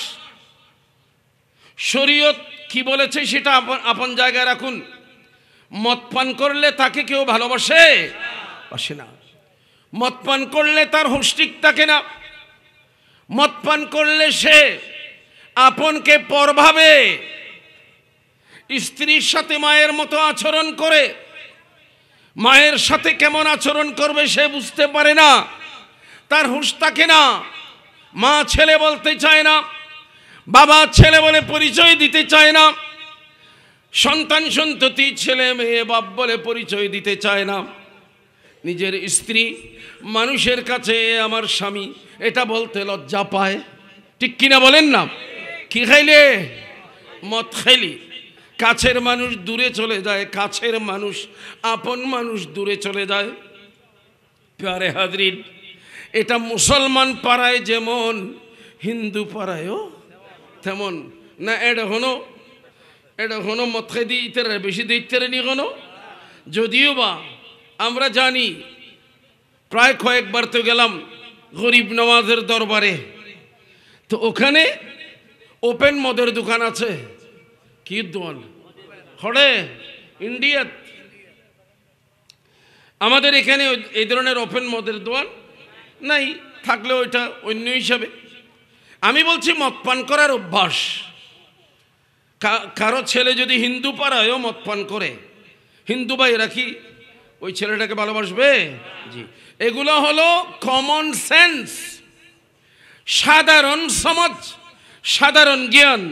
শরীয়ত কি বলেছে সেটা আপন জায়গায় রাখুন মদ পান করলে তাকে কেউ ভালোবাসে বাসে না মদ পান করলে তার হুঁশ ঠিক থাকে না মদ পান করলে সে আপনকে পর ভাবে স্ত্রীর সাথে মায়ের মতো আচরণ করে মায়ের সাথে কেমন আচরণ করবে সে বুঝতে পারে না তার হুঁশ থাকে না মা ছেলে বলতে চায় না বাবা ছেলে বলে পরিচয় দিতে চায় না সন্তান সন্ততি ছেলে মেয়ে বাপ বলে পরিচয় দিতে চায় না নিজের স্ত্রী মানুষের কাছে আমার স্বামী এটা বলতে লজ্জা পায় ঠিক কিনা বলেন না কি খাইলে মদ খাইলি কাছের মানুষ দূরে চলে যায় কাছের মানুষ আপন মানুষ দূরে চলে যায় প্যারে হাজরিন, এটা মুসলমান পাড়ায় যেমন হিন্দু পাড়ায়ও তেমন না। এটা হনো মত খাই দিয়ে ইতারে বেশি দিতে নি কোনো। যদিও বা আমরা জানি, প্রায় কয়েকবার তো গেলাম গরিব নওয়াজের দরবারে, তো ওখানে ওপেন মদের দোকান আছে। কি দোকান হরে ইন্ডিয়াত? আমাদের এখানে এই ধরনের ওপেন মদের দোকান নাই, থাকলে ওইটা অন্য হিসাবে। আমি বলছি মদ পান করার অভ্যাস, কারো ছেলে যদি হিন্দু পাড়ায়ও মদ পান করে, হিন্দু ভাইরা কি ওই ছেলেটাকে ভালোবাসবে? জি, এগুলো হলো কমন সেন্স, সাধারণ সমাজ, সাধারণ জ্ঞান।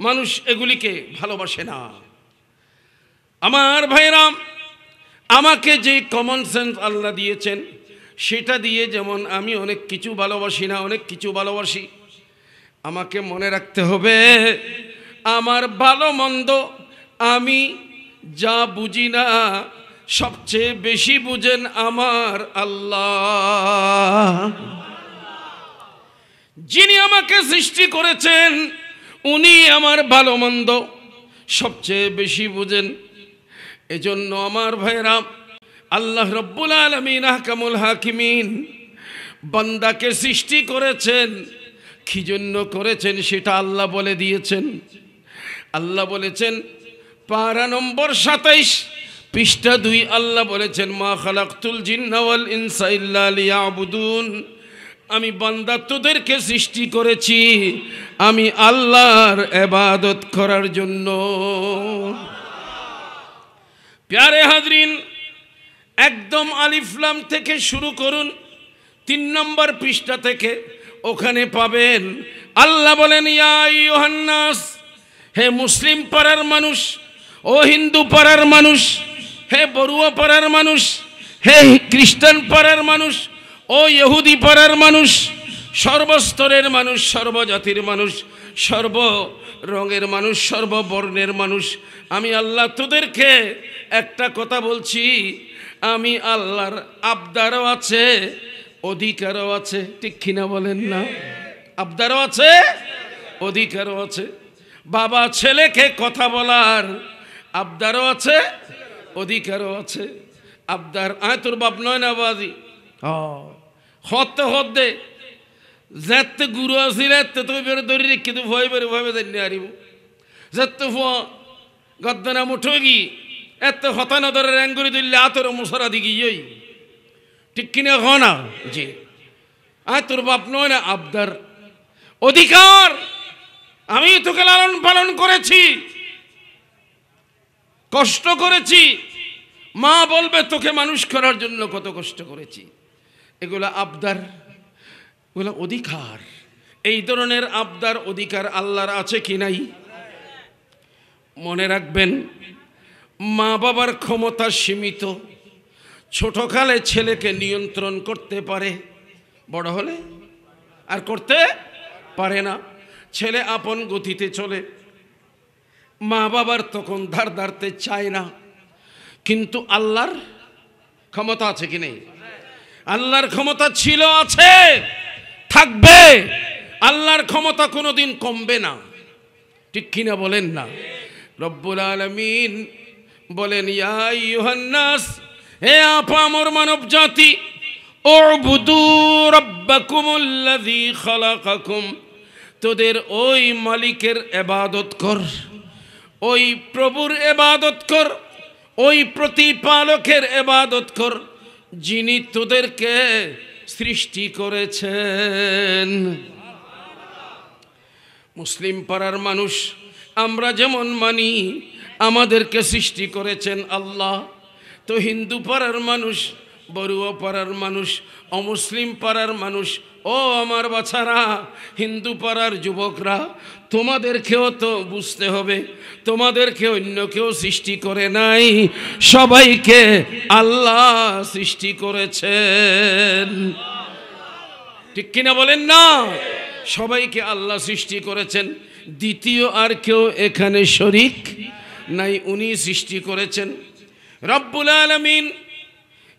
মানুষ এগুলিকে ভালোবাসে না। আমার ভাইরাম, আমাকে যে কমন সেন্স আল্লাহ দিয়েছেন সেটা দিয়ে যেমন আমি অনেক কিছু ভালোবাসি না, অনেক কিছু ভালোবাসি। আমাকে মনে রাখতে হবে, আমার ভালো মন্দ আমি যা বুঝি না সবচেয়ে বেশি বুঝেন আমার আল্লাহ। যিনি আমাকে সৃষ্টি করেছেন উনি আমার ভালো মন্দ সবচেয়ে বেশি বুঝেন। এজন্য আমার ভাইরা, আল্লাহ রব্বুল আলামিন আহকামুল হাকিমিন বান্দাকে সৃষ্টি করেছেন, কি জন্য করেছেন সেটা আল্লাহ বলে দিয়েছেন। আল্লাহ বলেছেন পারা নম্বর 27 পৃষ্ঠা 2, আল্লাহ বলেছেন মা খালাকতুল জিন্না ওয়াল ইনসা ইল্লা লিয়াবুদুন, আমি বান্দা তোদেরকে সৃষ্টি করেছি আমি আল্লাহর ইবাদত করার জন্য। প্যারে হাজরিন, একদম আলিফ লাম থেকে শুরু করুন 3 নম্বর পৃষ্ঠা থেকে, ওখানে পাবেন আল্লাহ বলেন ইয়া আইয়ুহান নাস, হে মুসলিম পাড়ার মানুষ, ও হিন্দু পাড়ার মানুষ, হে বড়ুয়া পাড়ার মানুষ, হে খ্রিস্টান পাড়ার মানুষ, ও ইহুদি পাড়ার মানুষ, সর্বস্তরের মানুষ, সর্বজাতির মানুষ, সর্ব রঙের মানুষ, সর্ববর্ণের মানুষ, আমি আল্লাহ তোদেরকে একটা কথা বলছি, আমি আল্লাহর আবদারও আছে, অধিকারও আছে। ঠিক কিনা বলেন না? আবদারও আছে, অধিকারও আছে। বাবা ছেলেকে কথা বলার আবদারও আছে, অধিকারও আছে। আবদার আয় তোর বাপ নয় না বাজি হতে হতে যেতে গুরু আসিলে তো বেড়ে ধরে রেখে তো ভয় বেড়ে ভয় জানি আরিব যেতে গদ্দানা মুঠো গি এত হতানো ধরে র্যাঙ্গুরি দিল্লি আতর মশারা দিঘি ওই ঠিক কিনা হ না? জি, আয় তোর বাপ নয় না। আবদার, অধিকার, আমি তোকে লালন পালন করেছি, কষ্ট করেছি, মা বলবে তোকে মানুষ করার জন্য কত কষ্ট করেছি। এগুলা আবদার, এগুলা অধিকার। এই ধরনের আবদার অধিকার আল্লাহর আছে কি নাই? মনে রাখবেন, মা বাবার ক্ষমতা সীমিত। ছোটকালে ছেলেকে নিয়ন্ত্রণ করতে পারে, বড় হলে আর করতে পারে না। ছেলে আপন গতিতে চলে, মা বাবার তখন ধার ধারতে চায় না। কিন্তু আল্লাহর ক্ষমতা আছে কি নেই? আল্লাহর ক্ষমতা ছিল, আছে, থাকবে। আল্লাহর ক্ষমতা কোনোদিন কমবে না। ঠিক কিনা বলেন না? রব্বুল আলামিন বলেন ইয়া আইয়ুহান নাস, হে আপামর মানব জাতি, উবুদু রাব্বাকুমুল্লাযী খালাকাকুম, তোদের ওই মালিকের ইবাদত কর, ওই প্রভুর ইবাদত কর, ওই প্রতিপালকের ইবাদত কর যিনি তোদেরকে সৃষ্টি করেছেন। মুসলিম পাড়ার মানুষ আমরা যেমন মানি আমাদেরকে সৃষ্টি করেছেন আল্লাহ, তো হিন্দু পাড়ার মানুষ, বড়ুয়া পাড়ার মানুষ, অমুসলিম পাড়ার মানুষ, ও আমার বাছারা, হিন্দু পাড়ার যুবকরা, তোমাদেরকেও তো বুঝতে হবে, তোমাদেরকে অন্য কেউ সৃষ্টি করে নাই, সবাইকে আল্লাহ সৃষ্টি করেছেন। ঠিক কিনা বলেন না? সবাইকে আল্লাহ সৃষ্টি করেছেন, দ্বিতীয় আর কেউ এখানে শরীক নাই, উনি সৃষ্টি করেছেন। রব্বুল আলামিন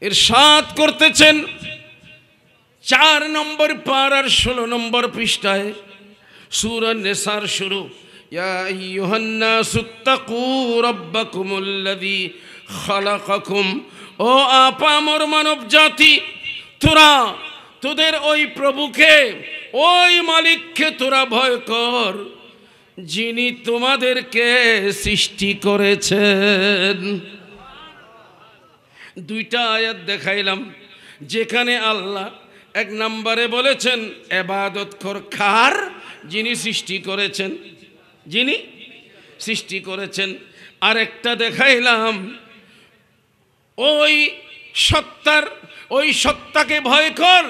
ইরশাদ করতেছেন 4 নম্বর পারার 16 নম্বর পৃষ্ঠায় সূরা নিসার শুরু, ইয়া আইয়ুহান নাসুত্তাকু রাব্বাকুমুল্লাযী খালাকাকুম। ও আপামর মানব জাতি, তোরা তোদের ওই প্রভুকে, ওই মালিককে তোরা ভয় কর, যিনি তোমাদেরকে সৃষ্টি করেছেন। 2টা আয়াত দেখাইলাম, যেখানে আল্লাহ 1 নম্বরে বলেছেন ইবাদত কর কার, যিনি সৃষ্টি করেছেন, যিনি সৃষ্টি করেছেন। আরেকটা দেখাইলাম ওই সত্তাকে ভয় কর,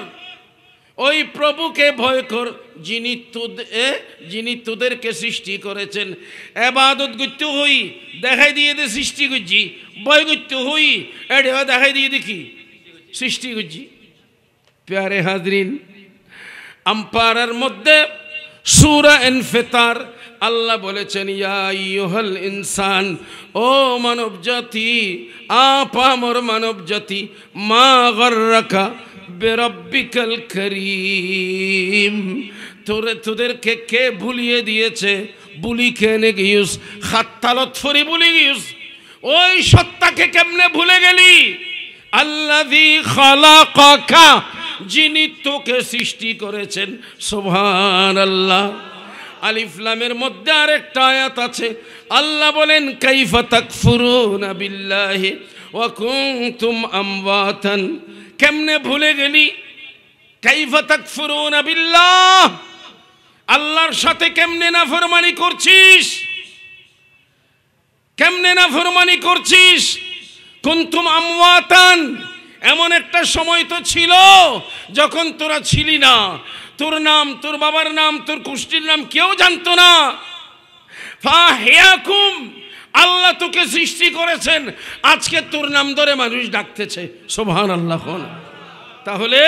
ওই প্রভুকে ভয় কর, যিনি তোদেরকে সৃষ্টি করেছেন। ইবাদত করতে হই, দেখাই দিয়ে দে সৃষ্টি করছি, ভয় করতে হই, এটা দেখাই দিয়ে দেখি সৃষ্টি করছি। প্যারে হাজরিন, আম্পারার মধ্যে সূরা ইনফিতার আল্লাহ বলেছেন, ইয়া আইয়ুহাল ইনসান, ও মানব জাতি, আপামর মানব জাতি, মা গররাকা বিরাব্বিকাল করিম। তোদেরকে কে ভুলিয়ে দিয়েছে? বুলি কেনে গিয়েছ, খাত্তালত ফরি বুলি গিয়েছ, ওই সত্তাকে কেমনে ভুলে গেলি? আল্লাযী খালাকাকা, যিনি তোকে সৃষ্টি করেছেন। সুবহানাল্লাহ। আলিফ লামের মধ্যে আরেকটা আয়াত আছে, আল্লাহ বলেন কাইফা তাকফুরুনা বিল্লাহি ওয়া কুনতুম আমওয়াতান। কেমনে ভুলে গেলি? কাইফা তাকফুরুনা বিল্লাহ, আল্লাহর সাথে কেমনে নাফরমানি করছিস, কেমনে নাফরমানি করছিস? কুনতুম আমওয়াতান, এমন একটা সময় তো ছিল যখন তোরা ছিলি না, তোর নাম, তোর বাবার নাম, তোর কুষ্টির নাম কেউ জানতো না। ফাহিয়াকুম, আল্লাহ তোকে সৃষ্টি করেছেন, আজকে তোর নাম ধরে মানুষ ডাকতেছে। সুবহানাল্লাহ। তাহলে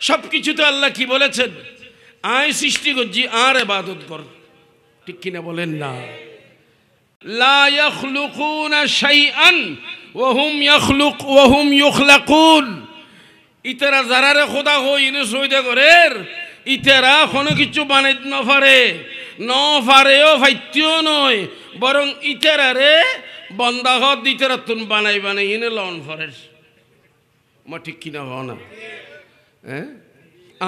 সব কিছুতে আল্লাহ কি বলেছেন? আয় সৃষ্টি করছি, আর ইবাদত কর। ঠিক কিনা বলেন না? লা ইয়াখলুকুনা শাইআন ওয়া হুম ইখলাকুন। ইতারা যারারে খোদা হই ইনে সইদা করের, ইতারা কোনো কিছু বানাইতে নফারেও ফাইতেও নয়, বরং ইতারারে বন্দা হদ ইতারা তুন বানাই ইনে লন ফরের। মা ঠিক কিনা হ না? হ্যাঁ,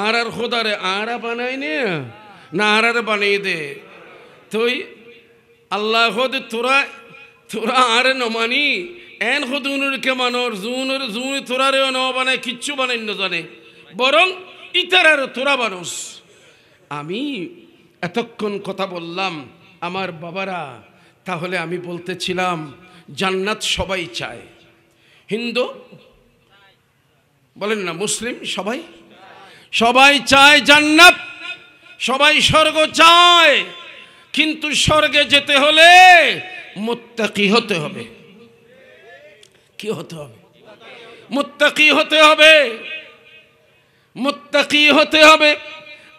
আর খোদারে আরা বানাই নে না, আর বানাই দে। তুই আল্লাহ খোদে তোরা আরে নমানি এন খুদুনুরকে মানর জুন তোরারেও ন বানায়, কিচ্ছু বানাই না জানে, বরং ইতারারও তোরা বানস। আমি এতক্ষণ কথা বললাম আমার বাবারা, তাহলে আমি বলতেছিলাম জান্নাত সবাই চায়। হিন্দু বলেন না, মুসলিম সবাই চায় জান্নাত, সবাই স্বর্গ চায়, কিন্তু স্বর্গে যেতে হলে মুত্তাকি হতে হবে। কি হতে হবে? মুত্তাকি হতে হবে, মুত্তাকি হতে হবে।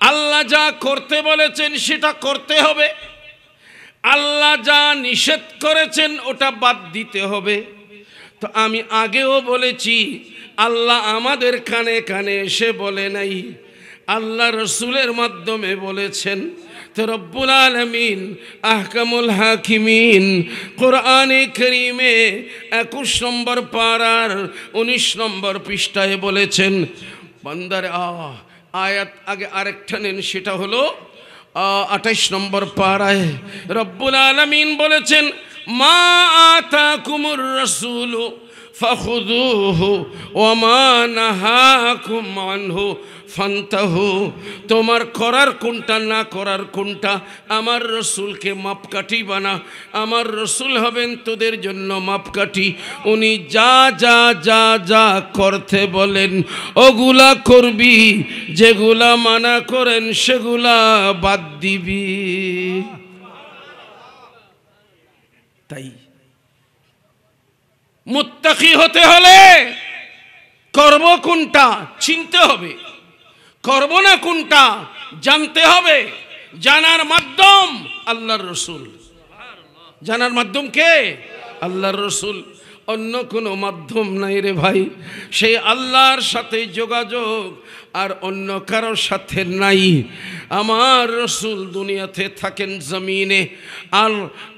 আল্লাহ যা করতে বলেছেন সেটা করতে হবে, আল্লাহ যা নিষেধ করেছেন ওটা বাদ দিতে হবে। তো আমি আগেও বলেছি, আল্লাহ আমাদের কানে কানে এসে বলে নাই, আল্লাহ রসুলের মাধ্যমে বলেছেন। তো রব্বুল আলামিন আহকামুল হাকিমিন কোরআনে কারীমে 21 নম্বর পারার 19 নম্বর পৃষ্ঠায় বলেছেন, বান্দার আয়াত আগে আরেকটা নেন, সেটা হলো 28 নম্বর পারায় রব্বুল আলামিন বলেছেন, মা আতাকুমুর রাসূলু ফাখুযুহু ওয়া মা নাহাকুম আনহু ফান্তাহু। তোমার করার কোনটা না করার কোনটা, আমার রসুলকে মাপকাঠি বানা। আমার রসুল হবেন তোদের জন্য মাপকাঠি। উনি যা যা যা যা করতে বলেন ওগুলা করবি, যেগুলা মানা করেন সেগুলা বাদ দিবি। তাই মুত্তাকি হতে হলে করব কোনটা চিনতে হবে, করব না কোনটা জানতে হবে। জানার মাধ্যম আল্লাহর রসুল। জানার মাধ্যম কে? আল্লাহর রসুল। অন্য কোনো মাধ্যম নাই রে ভাই। সেই আল্লাহর সাথে যোগাযোগ আর অন্য কারোর সাথে নাই। আমার রসুল দুনিয়াতে থাকেন জমিনে, আর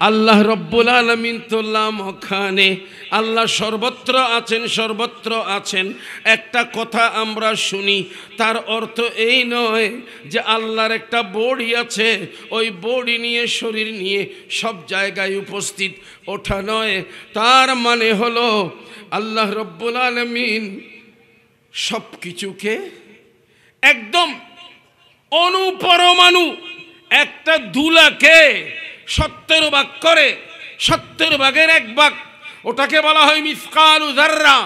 আল্লাহ রব্বুল আলামিন তো লামখানে। আল্লাহ সর্বত্র আছেন, সর্বত্র আছেন। একটা কথা আমরা শুনি, তার অর্থ এই নয় যে আল্লাহর একটা বডি আছে, ওই বডি নিয়ে শরীর নিয়ে সব জায়গায় উপস্থিত, ওঠা নয়। তার মানে হলো আল্লাহ রব্বুল আলামিন সব কিছুকে একদম অনুপরমাণু একটা দুলাকে 70 ভাগ করে, 70 ভাগের 1 ভাগ, ওটাকে বলা হয় মিসকালু যাররা,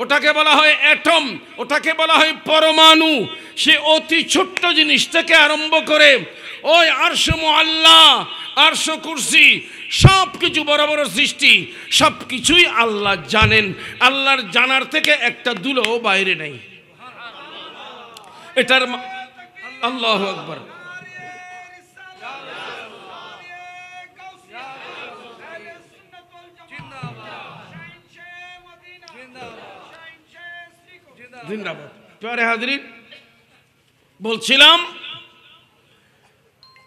ওটাকে বলা হয় অ্যাটম, ওটাকে বলা হয় পরমাণু। সে অতি ছোট্ট জিনিস থেকে আরম্ভ করে ওই আরশ মুআল্লা, আরশ কুরসি, সব কিছু বড় বড় সৃষ্টি, সব কিছুই আল্লাহ জানেন। আল্লাহর জানার থেকে একটা দুলোও বাইরে নেই। এটার আল্লাহু আকবার। জিন্দাবাদ। প্রিয় হাজরিন, বলছিলাম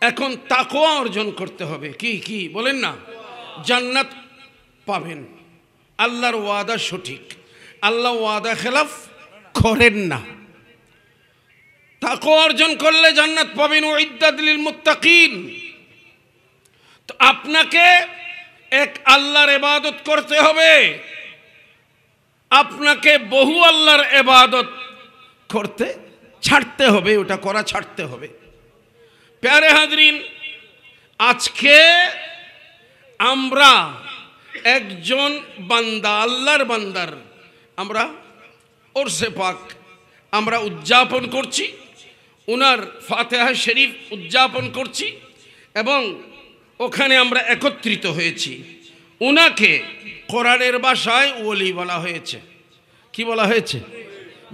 এখন তাকওয়া অর্জন করতে হবে। কি কি বলেন না? জান্নাত পাবেন, আল্লাহর ওয়াদা সঠিক, আল্লাহ ওয়াদা খেলাফ করেন না। তাকওয়া অর্জন করলে জান্নাত পাবেন। উইদ্দাত লিল মুত্তাকিন। তো আপনাকে এক আল্লাহর ইবাদত করতে হবে, আপনাকে বহু আল্লাহর ইবাদত করতে ছাড়তে হবে, ওটা করা ছাড়তে হবে। প্যারে হাজরিন, আজকে আমরা একজন বান্দা, আল্লাহর বান্দার আমরা ওরসে পাক আমরা উদযাপন করছি, উনার ফাতিহা শরীফ উদযাপন করছি, এবং ওখানে আমরা একত্রিত হয়েছি। উনাকে কোরআনের ভাষায় ওলি বলা হয়েছে। কি বলা হয়েছে?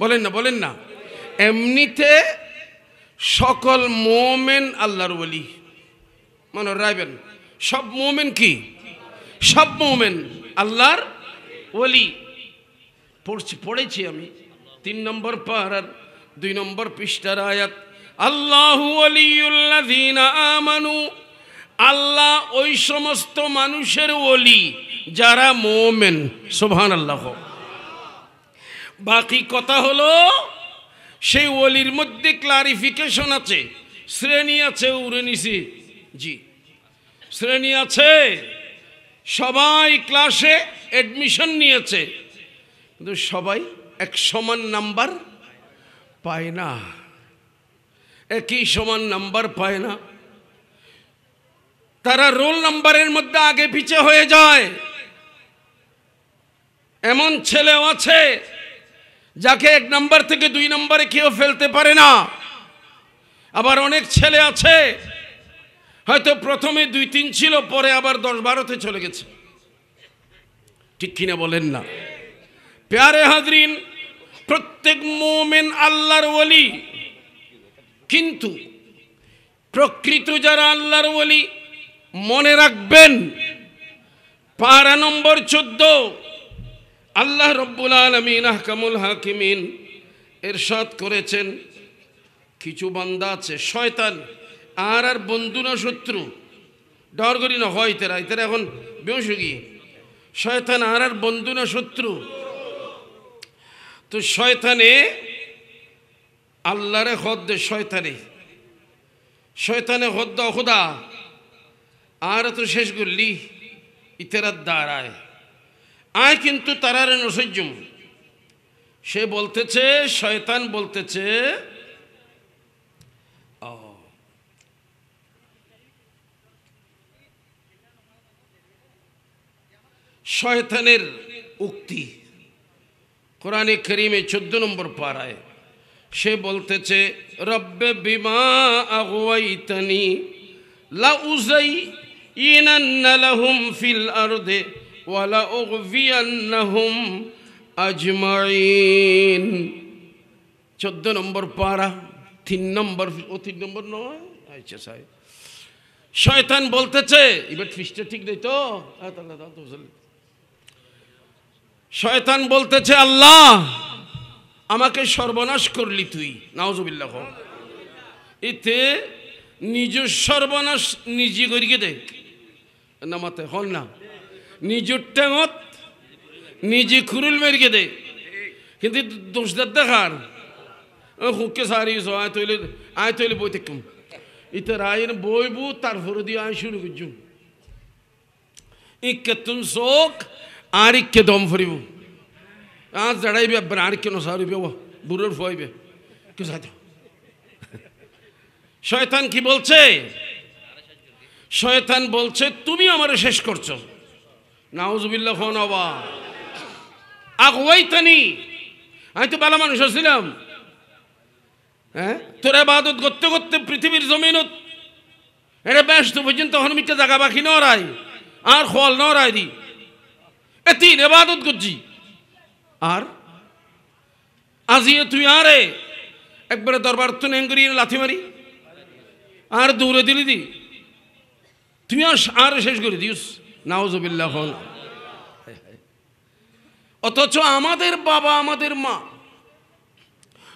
বলেন না, বলেন না। এমনিতে সকল মোমেন আল্লাহর ওলি, মনে রাখবেন, সব মোমেন কি? সব মোমেন আল্লাহর ওলি। পড়েছি আমি 3 নম্বর পারার 2 নম্বর পৃষ্ঠার আয়াত, আল্লাহু ওয়ালিউল্লাযীনা আমানু। আল্লাহ ওই সমস্ত মানুষের ওলি যারা মোমেন। সুবহানাল্লাহ। বাকি কথা হলো সেই ওলির মধ্যে ক্লারিফিকেশন আছে, শ্রেণী আছে। উড়েনিসি জি, শ্রেণী আছে। সবাই ক্লাসে অ্যাডমিশন নিয়েছে, কিন্তু সবাই এক সমান নাম্বার পায় না, একই সমান নাম্বার পায় না। তারা রোল নাম্বারের মধ্যে আগে পিছে হয়ে যায়। এমন ছেলেও আছে যাকে 1 নাম্বার থেকে 2 নম্বরে কেউ ফেলতে পারে না। আবার অনেক ছেলে আছে হয়তো প্রথমে 2-3 ছিল, পরে আবার 10-12তে চলে গেছে। ঠিক কিনা বলেন না? প্যারে হাজরিন, প্রত্যেক মুমিন আল্লাহর ওলি, কিন্তু প্রকৃত যারা আল্লাহর ওলি, মনে রাখবেন পারা নম্বর 14 আল্লাহ রব্বুল আলামিন আহকামুল হাকিমিন ইরশাদ করেছেন, কিছু বান্দা আছে শয়তান আর বন্ধু না শত্রু, ডর করি না হয় তেরা এখন বেউসুগি, শয়তান আর বন্ধু না শত্রু। তো শয়তানে আল্লাহরে হদ দে, শয়তানে হদ দাও খোদা, আর তো শেষ করলি ইতেরার দাঁড়ায় আয়, কিন্তু তারার নসজ্জম। সে বলতেছে, শয়তান বলতেছে, শয়তানের উক্তি কোরআনে কারীমে 14 নম্বর পারায় সে বলতেছে, রব্বে বিমা আগওয়াইতানি লা উযাইয়িনান্না লাহুম ফিল আরদি ওয়া লা উগফিয়ান্নাহুম আজমাইন। 14 নম্বর পারা 3 নম্বর, ও 3 নম্বর নয়, আচ্ছা সাহেব। শয়তান বলতেছে, এবার ফিসটা ঠিক দেই তো, শয়তান বলতেছে আল্লাহ আমাকে সর্বনাশ করলি তুই, নাউজুবিল্লাহ। এতে নিজ সর্বনাশ নিজে করিয়ে দে নামাতে হল না, নিজের টেঙত নিজে খুরুল মেরিয়ে দে। কিন্তু দোষদার দেখার হুকে সারি আয় তৈলে বই থাকুম ইতে রায়ের বইবু তারপরে দিয়ে আয় শুরু করছুম ইকে তুম শোক আর ইকে দম ফরিব আজ দাঁড়াইবে আর কেন সারিবে ও বুড়োর ফইবে কে সাথে। শয়তান কি বলছে? শয়তান বলছে তুমি আমারে শেষ করছো, নাউজুবিল্লাহ। নওয়া আগওয়াইতানি, আমি তো ভালো মানুষ ছিলাম, হ্যাঁ তোর ইবাদত করতে করতে পৃথিবীর জমিনত এটা ব্যস্ত পর্যন্ত তখন মিটে জায়গা বাকি নরাই আর খোয়াল নরাই দি এতি ইবাদত করছি। আর আজিয়ে তুই আরে একবারে দরবার তো নেঙ্গরি লাথি মারি আর দৌড়ে দিলি দি তুই আর শেষ করে দিস, নাউজুবিল্লাহ। অথচ আমাদের বাবা আমাদের মা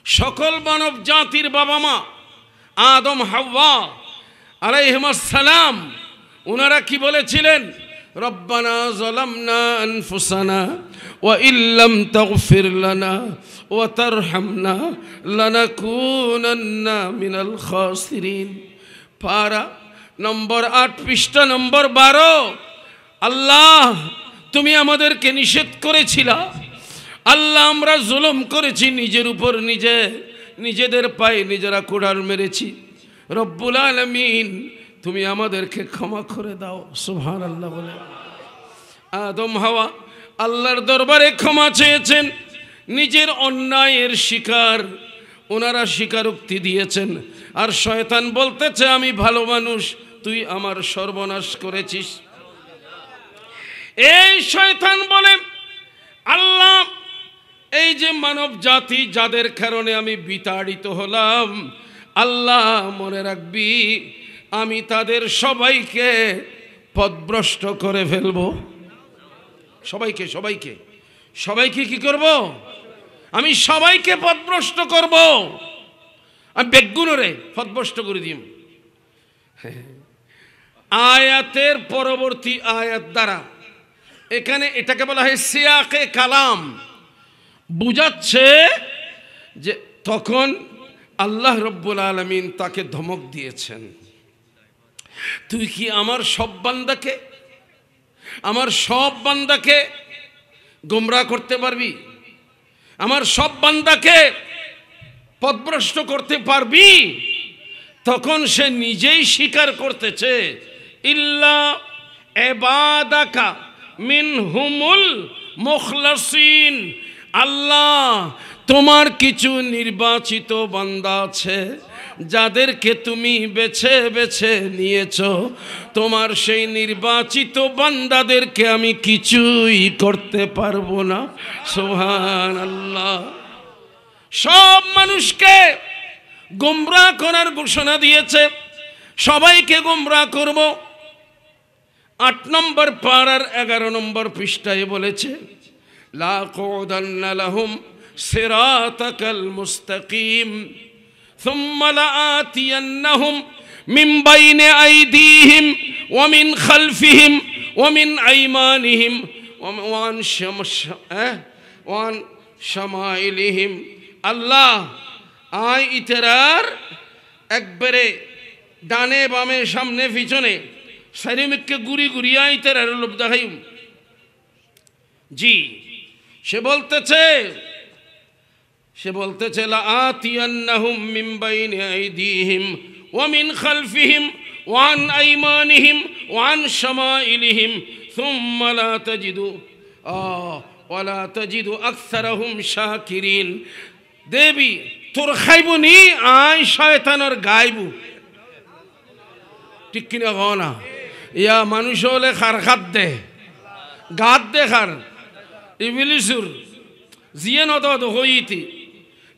সকল মানব জাতির বাবা মা আদম হাওয়া আলাইহিমুস সালাম ওনারা কি বলেছিলেন? রব্বানা যালামনা আনফুসানা ওয়া ইল্লাম তাগফির লানা ওয়া তারহামনা লানাকুনান্না মিনাল খাসিরিন। পারা নম্বর 8 পৃষ্ঠা নম্বর 12। আল্লাহ তুমি আমাদেরকে নিষেধ করেছিলা, আল্লাহ আমরা জুলুম করেছি নিজের উপর নিজেদের পায়ে নিজেরা কুড়াল মেরেছি, রব্বুল আলামিন তুমি আমাদেরকে ক্ষমা করে দাও। সুবহানাল্লাহ বলে আদম হাওয়া আল্লাহর দরবারে ক্ষমা চেয়েছেন, নিজের অন্যায়ের শিকার ওনারা স্বীকারোক্তি দিয়েছেন। আর শয়তান বলতেছে আমি ভালো মানুষ, তুই আমার সর্বনাশ করেছিস। এই শয়তান বলে আল্লাহ এই যে মানব জাতি যাদের কারণে আমি বিতাড়িত হলাম, আল্লাহ মনে রাখবি আমি তাদের সবাইকে পথভ্রষ্ট করে ফেলবো। সবাইকে সবাইকে সবাইকে কি করব? আমি সবাইকে পথভ্রষ্ট করব, আমি বেগুনরে পথভ্রষ্ট করে দিম। আয়াতের পরবর্তী আয়াত দ্বারা এখানে এটাকে বলা হয় সিয়াকে কালাম, বুঝাচ্ছে যে তখন আল্লাহ রব্বুল আলামিন তাকে ধমক দিয়েছেন, তুই কি আমার সব বান্দাকে গোমরাহ করতে পারবি? আমার সব বান্দাকে পথভ্রষ্ট করতে পারবি? তখন সে নিজেই স্বীকার করতেছে ইল্লা ইবাদাকা মিনহুমুল মুখলাসিন, আল্লাহ তোমার কিছু নির্বাচিত বান্দা আছে যাদেরকে তুমি বেছে বেছে নিয়েছো, তোমার সেই নির্বাচিত বান্দাদেরকে আমি কিছুই করতে পারবো না। সুবহানাল্লাহ। সব মানুষকে গোমরাহ করার ঘোষণা দিয়েছে, সবাইকে গোমরাহ করব। 8 নম্বর পারার 11 নম্বর পৃষ্ঠায় বলেছে লাকুদান্না লাহুম সিরাতাকাল মুস্তাকিম সুম্মা লাআতিয়ান্নাহুম মিন বাইনি আইদিহিম ওয়া মিন খালফিহিম ওয়া মিন আইমানিহিম ওয়া আন শামাইলিহিম। আল্লাহ আয় ইতরার একবারে ডানে বামে সামনে পিছনে সারিমিককে গুড়ি গুড়িয়া ইতরার লোভ দেখাইম। জি সে বলতেছে লাআতিয়ান্নাহুম মিন বাইনি আইদিহিম ওয়া মিন খালফিহিম ওয়া আন আইমানিহিম ওয়া আন শামাইলিহিম সুম্মা লা তাজিদু আকসারাহুম শাকিরিন। দেবী তোর খাইব নি আই শয়তানের গাইব, ঠিক কিনা কও না? ইয়া মানুষ হলে খার খাত দে গাত দে খার ইবলিসুর জিয়ে নত হইতি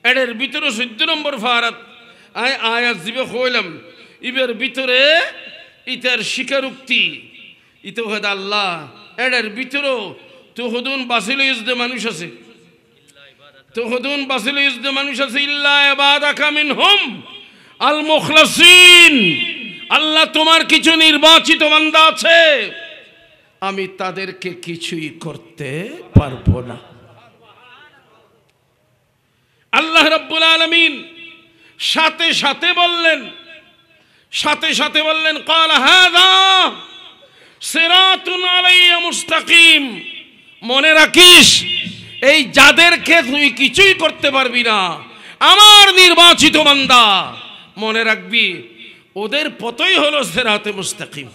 এর ভিতরে 14 নম্বর ফারাত আয়াত জিবে কইলাম ইবের ভিতরে ইতার স্বীকারোক্তি ইতো হেদ আল্লাহ এর ভিতরে তুহুদুন বাসিল ইজদে মানুষ আছে, তুহুদুন বাসিল ইজদে মানুষ আছে, ইল্লা ইবাদাকা মিনহুম আল মুখলাসিন। আল্লাহ তোমার কিছু নির্বাচিত বান্দা আছে, আমি তাদেরকে কিছুই করতে পারবো না। আল্লাহ রাব্বুল আলামিন সাথে সাথে বললেন ক্বালা হাযা সিরাতুন আলাইয়া মুস্তাকিম। মনে রাখিস, এই যাদেরকে তুই কিছুই করতে পারবি না, আমার নির্বাচিত বান্দা, মনে রাখবি ওদের পথই হলো সিরাতে মুস্তাকিম।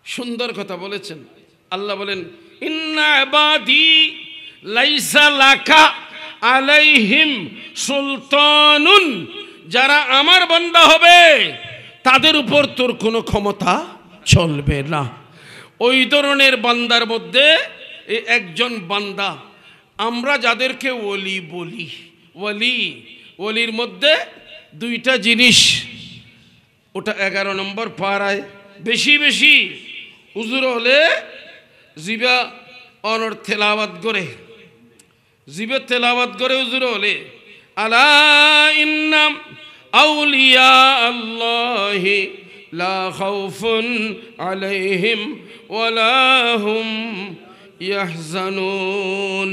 সুন্দর কথা বলেছেন আল্লাহ। বলেন ইন্না ইবাদি লাইসা লাকা আলাইহিম সুলতানুন। যারা আমার বান্দা হবে তাদের উপর তোর কোনো ক্ষমতা চলবে না। ওই ধরনের বান্দার মধ্যে একজন বান্দা, আমরা যাদেরকে ওলি বলি, ওলির মধ্যে দুইটা জিনিস, ওটা 11 নম্বর পারায় বেশি বেশি হুজুর হলে জিবা অনর তেলাওয়াত করে, জিবে তেলাওয়াত করে হুজুর হলে, আলা ইন্না আউলিয়া আল্লাহি লা খাউফুন আলাইহিম ওয়ালা হুম ইয়াহজানুন।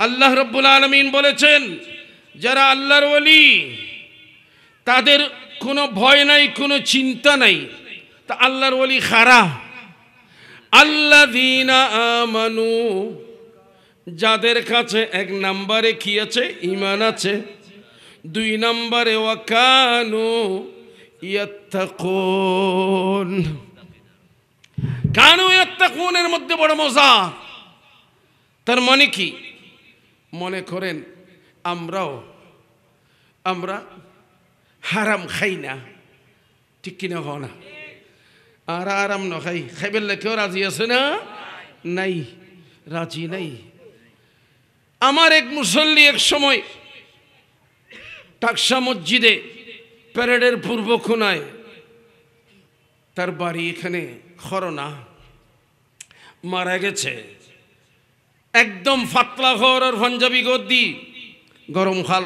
আল্লাহ রাব্বুল আলামিন বলেছেন, যারা আল্লাহর ওলি তাদের কোনো ভয় নাই, কোনো চিন্তা নাই। তা আল্লাহর ওলি খারা আল্লাযীনা আমানু, যাদের কাছে 1 নম্বরে কি আছে? ঈমান আছে। 2 নম্বরে ওয়া কানু ইয়াত্তাকুন। কানু ইয়াত্তাকুনের মধ্যে বড় মজা। তার মানে কি? মনে করেন আমরা হারাম খাই না, ঠিক কিনা হও না? আর আরাম না খাই, খাইবেলে কেউ রাজি আছে না? নাই, রাজি নাই। আমার এক মুসল্লি এক সময় টাকসা মসজিদে প্যারেডের পূর্ব কোনায়, তার বাড়ি এখানে খরনা, মারা গেছে। একদম ফাতলা ঘর আর পাঞ্জাবি গদ্দি, গরম খাল,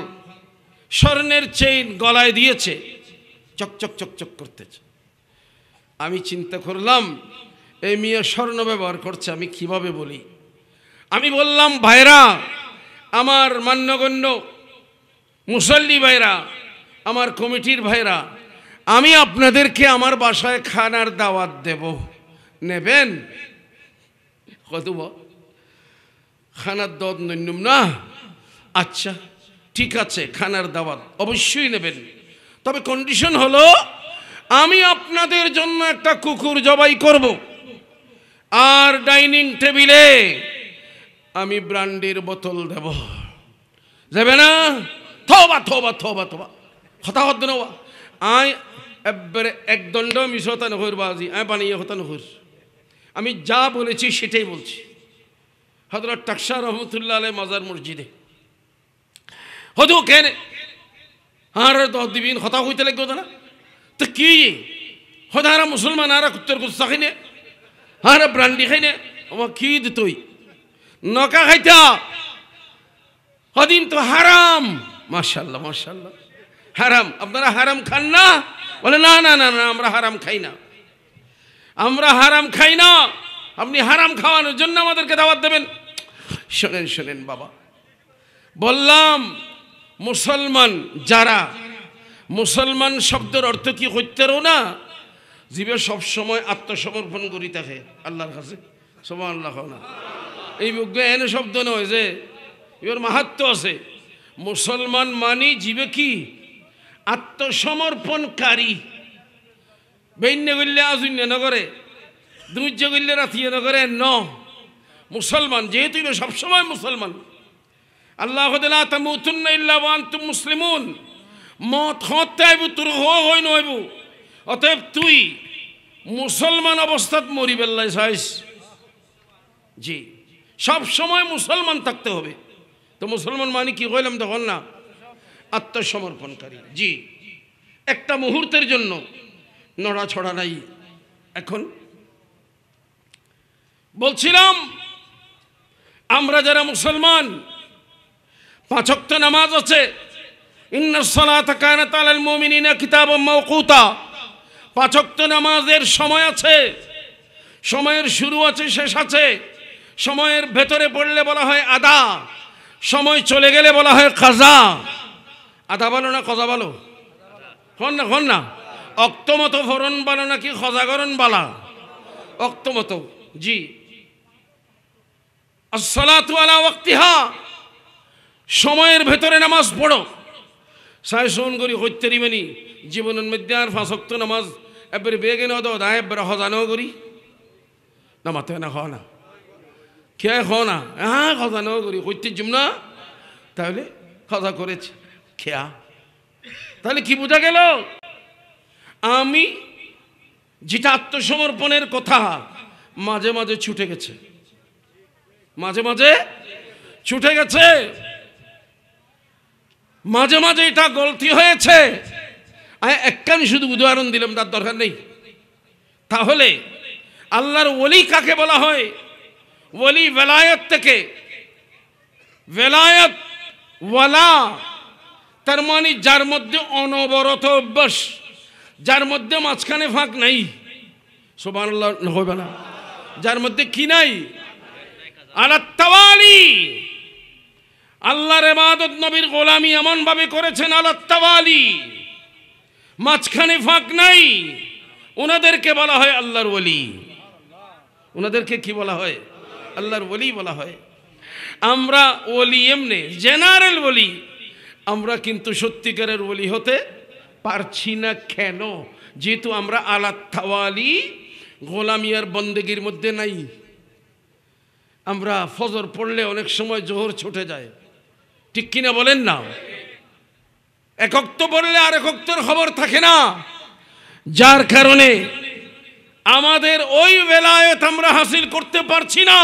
স্বর্ণের চেইন গলায় দিয়েছে, চকচক চকচক করতেছে। আমি চিন্তা করলাম এই মেয়ে স্বর্ণ ব্যবহার করছে, আমি কিভাবে বলি? আমি বললাম, ভাইরা, আমার মান্যগণ্য মুসল্লি ভাইরা, আমার কমিটির ভাইরা, আমি আপনাদেরকে আমার বাসায় খানার দাওয়াত দেব, নেবেন? কতবা খানার দাওয়াত নইনুম না? আচ্ছা ঠিক আছে, খানার দাওয়াত অবশ্যই নেবেন, তবে কন্ডিশন হলো আমি আপনাদের জন্য একটা কুকুর জবাই করব, আর ডাইনিং টেবিলে আমি ব্র্যান্ডির বোতল দেব। যাবে না? থোবা থোবা থোবা থোবা কথা হত না। আয় একবারে একদণ্ড মিশতা নহর বাজি, আয় বানিয়ে হতা নহর। আমি যা বলেছি সেটাই বলছি। হযরত টাকসা রহমতুল্লাহ আলাইহি মাজার মসজিদে হদু কেন আর দিবিন কথা হইতে লাগবে না? তো কি হদারা মুসলমান আর কুত্তর গুচ্ছা খাইনে, আর ব্রান্ডি খাইনে, আমার কি দিতই নকা খাইতা হদিন তো হারাম। মাশাআল্লাহ মাশাআল্লাহ, হারাম। আপনারা হারাম খান না? বলে না না না না, আমরা হারাম খাই না, আমরা হারাম খাই না। আপনি হারাম খাওয়ানোর জন্য আমাদেরকে দাওয়াত দেবেন? শোনেন শোনেন বাবা, বললাম মুসলমান যারা, মুসলমান শব্দের অর্থ কি হইতেরও না, জীবে সবসময় আত্মসমর্পণ করি থাকে আল্লাহর কাছে। সুবহানাল্লাহ না, এই বুকে এনে শব্দ নয় যে এর মাহাত্ম্য আছে। মুসলমান মানি জীবে কি আত্মসমর্পণকারী। বেইন্য করলে আজুন্য নগরে, দুর্য করলে রাতিয়ে নগরে ন মুসলমান, যেহেতু সবসময় মুসলমান। আল্লাহ লা তামুতুন্না ইল্লা ওয়া আনতুম মুসলিমুন, মত হতে আইব তোর হই নইব। অতএব তুই মুসলমান অবস্থাত মরি বেল্লাই চাইস, জি সব সময় মুসলমান থাকতে হবে। তো মুসলমান মানে কি কইলাম তখন না? আত্মসমর্পণকারী। জি, একটা মুহূর্তের জন্য নড়াছড়া নাই। এখন বলছিলাম, আমরা যারা মুসলমান, 5 ওয়াক্ত নামাজ আছে, ইন্নাস সালাতা কানাত আলাল মুমিনিনা কিতাবাম মাওকুতা। 5 ওয়াক্ত নামাজের সময় আছে, সময়ের শুরু আছে, শেষ আছে। সময়ের ভেতরে পড়লে বলা হয় আদা, সময় চলে গেলে বলা হয় কাজা। আদা ভালো না কাজা ভালো? হন না অক্তমতো ফরন ভালো নাকি খজাগরণ বালা? অক্তমতো। জি, আসসালাতু আলা ওয়াক্তিহা, সময়ের ভেতরে নামাজ পড়ো। সাইসন করি হইতে দিবেনি জীবনের মধ্যে আর 5 ওয়াক্ত নামাজ এবারে বেগে না দাও দায় এবারে হজানো করি না, মাথে না খাও না, কে খাও না, হ্যাঁ খজানো করি হইতে জুম না, তাহলে খজা করেছে খেয়া। তাহলে কি বোঝা গেল? আমি যেটা আত্মসমর্পণের কথা মাঝে মাঝে ছুটে গেছে, মাঝে মাঝে ছুটে গেছে, মাঝে মাঝে এটা গলতি হয়েছে। একখান শুধু উদাহরণ দিলাম, তার দরকার নেই। তাহলে আল্লাহর ওলি কাকে বলা হয়? ওলি বেলায়েত থেকে, বেলায়েত ওয়ালা তার মানে যার মধ্যে অনবরত অভ্যাস, যার মধ্যে মাঝখানে ফাঁক নাই। সুবহানাল্লাহ হবে না? যার মধ্যে কি নাই? আলাত তাওয়ালি। আল্লাহর ইবাদত নবীর গোলামি এমন ভাবে করেছেন আলাত তাওয়ালি, মাঝখানে ফাঁক নাই। ওনাদেরকে বলা হয় আল্লাহর ওলি। ওনাদেরকে কি বলা হয়? আল্লাহর ওলি বলা হয়। আমরা ওলি এমনি জেনারেল ওলি, আমরা কিন্তু সত্যিকারের ওলি হতে পারছি না। কেন? যেহেতু আমরা আলাত তাওয়ালি গোলামি আর বন্দেগীর মধ্যে নাই। আমরা ফজর পড়লে অনেক সময় জোহর ছুটে যায়, ঠিক কিনা বলেন না? এক ওয়াক্ত পড়লে আর এক ওয়াক্তের খবর থাকে না, যার কারণে আমাদের ওই বেলায়েত আমরা হাসিল করতে পারছি না,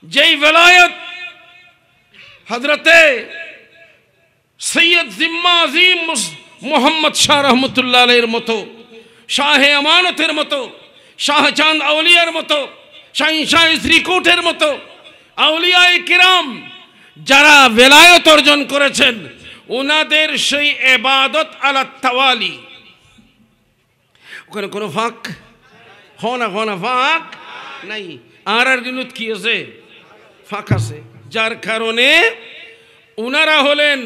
যেই বেলায়েত হযরতে সৈয়দ জিম্মা আজিম মোহাম্মদ শাহ রহমতুল্লাহ আলাইহির মতো, শাহে আমানতের মতো, শাহচাঁদ আউলিয়ার মতো, শাহ শ্রীকোটের মতো আউলিয়ায়ে কিরাম যারা বেলায়েত অর্জন করেছেন, ওনাদের সেই ইবাদত আলাত তাওয়ালি। ওখানে কোনো ফাঁক হনা ফাঁক নাই। আর দিনত কি আছে? ফাঁক আছে। যার কারণে ওনারা হলেন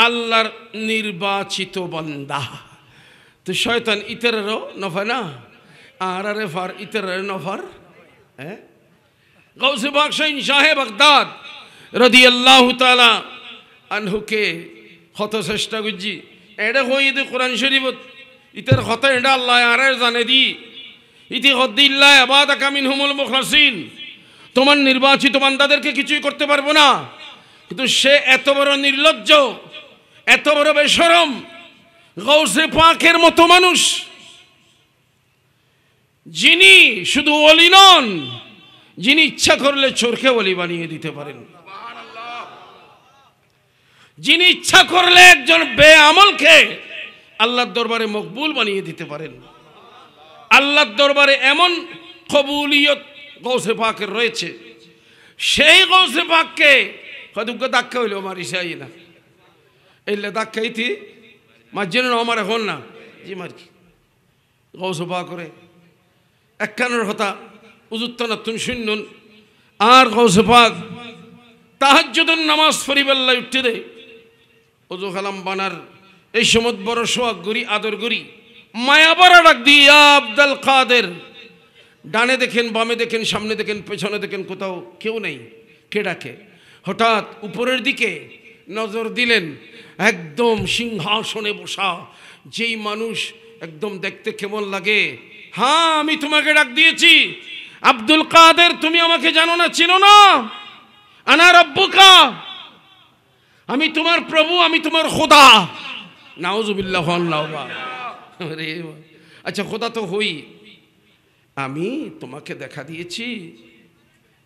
আল্লাহর নির্বাচিত বান্দা। তো শয়তান ইতরেরও নফা না, আর ফার ইতরের নফার। হ্যাঁ, গাউসে পাক শাহ বাগদাদ রাদিয়াল্লাহু তাআলা আনহুকে কত চেষ্টা করছি এটা কই দে কোরআন শরীফত ইতার কথা এটা আল্লাহ আর জানে দি ইতি হদ্দিল্লাহ আবাদাকা মিনহুমুল মুখলাসিন, তোমার নির্বাচিত বান্দাদেরকে কিছুই করতে পারবো না। কিন্তু সে এত বড় নির্লজ্জ, এত বড় বেশরম, গাউসে পাকের মতো মানুষ, যিনি শুধু ওলি নন, যিনি ইচ্ছা করলে চোরকে ওলি বানিয়ে দিতে পারেন, যিনি ইচ্ছা করলে একজন বেআমলকে আল্লাহর দরবারে মকবুল বানিয়ে দিতে পারেন। আল্লাহর দরবারে এমন কবুলিয়ত গৌসে পাকের রয়েছে, সেই গৌসে পাককে কদুগ্গ ধাক্কা হইল আমার ইসাই না এলে ধাক্কাইতি মাঝে আমার এখন না জি মার্কি গৌসে পাক করে একখানের কথা উজুত্ত নতুন শুনুন। আর গৌসে পাক তাহাজ্জুদের নামাজ পড়িবেল্লাই উঠতে দেয়, ওজু খালাম বানার এই সময় বড় সোয়াগ করি, আদর করি, মায়া বড় ডাক দিই আব্দুল কাদের। ডানে দেখেন, বামে দেখেন, সামনে দেখেন, পেছনে দেখেন, কোথাও কেউ নেই। কে ডাকে? হঠাৎ উপরের দিকে নজর দিলেন, একদম সিংহাসনে বসা যেই মানুষ একদম দেখতে কেমন লাগে। হ্যাঁ, আমি তোমাকে ডাক দিয়েছি আব্দুল কাদের, তুমি আমাকে জানো না, চিনো না? আনা রব্বুকা, আমি তোমার প্রভু, আমি তোমার খোদা। নাউজুবিল্লাহ। আচ্ছা, খোদা তো হই, আমি তোমাকে দেখা দিয়েছি।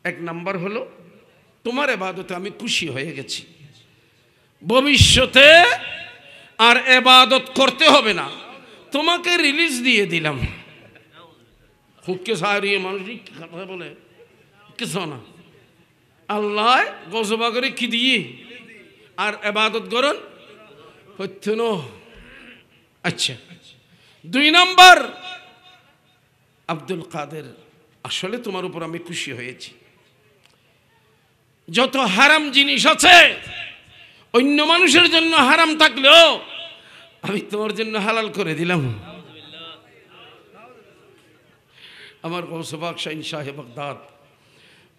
এক নাম্বার হলো তোমার ইবাদতে আমি খুশি হয়ে গেছি, ভবিষ্যতে আর ইবাদত করতে হবে না, তোমাকে রিলিজ দিয়ে দিলাম। হুক্কে সারিয়ে মানুষ কথা বলে কিছু না, আল্লাহ গজবা করে কি দিয়ে আর ইবাদত করুন হচ্ছে না। আচ্ছা, 2 নম্বর, আব্দুল কাদের, আসলে তোমার উপর আমি খুশি হয়েছি। যত হারাম জিনিস আছে অন্য মানুষের জন্য হারাম থাকলেও আমি তোমার জন্য হালাল করে দিলাম। আমার গৌসে পাক শাহ শাহে বাগদাদ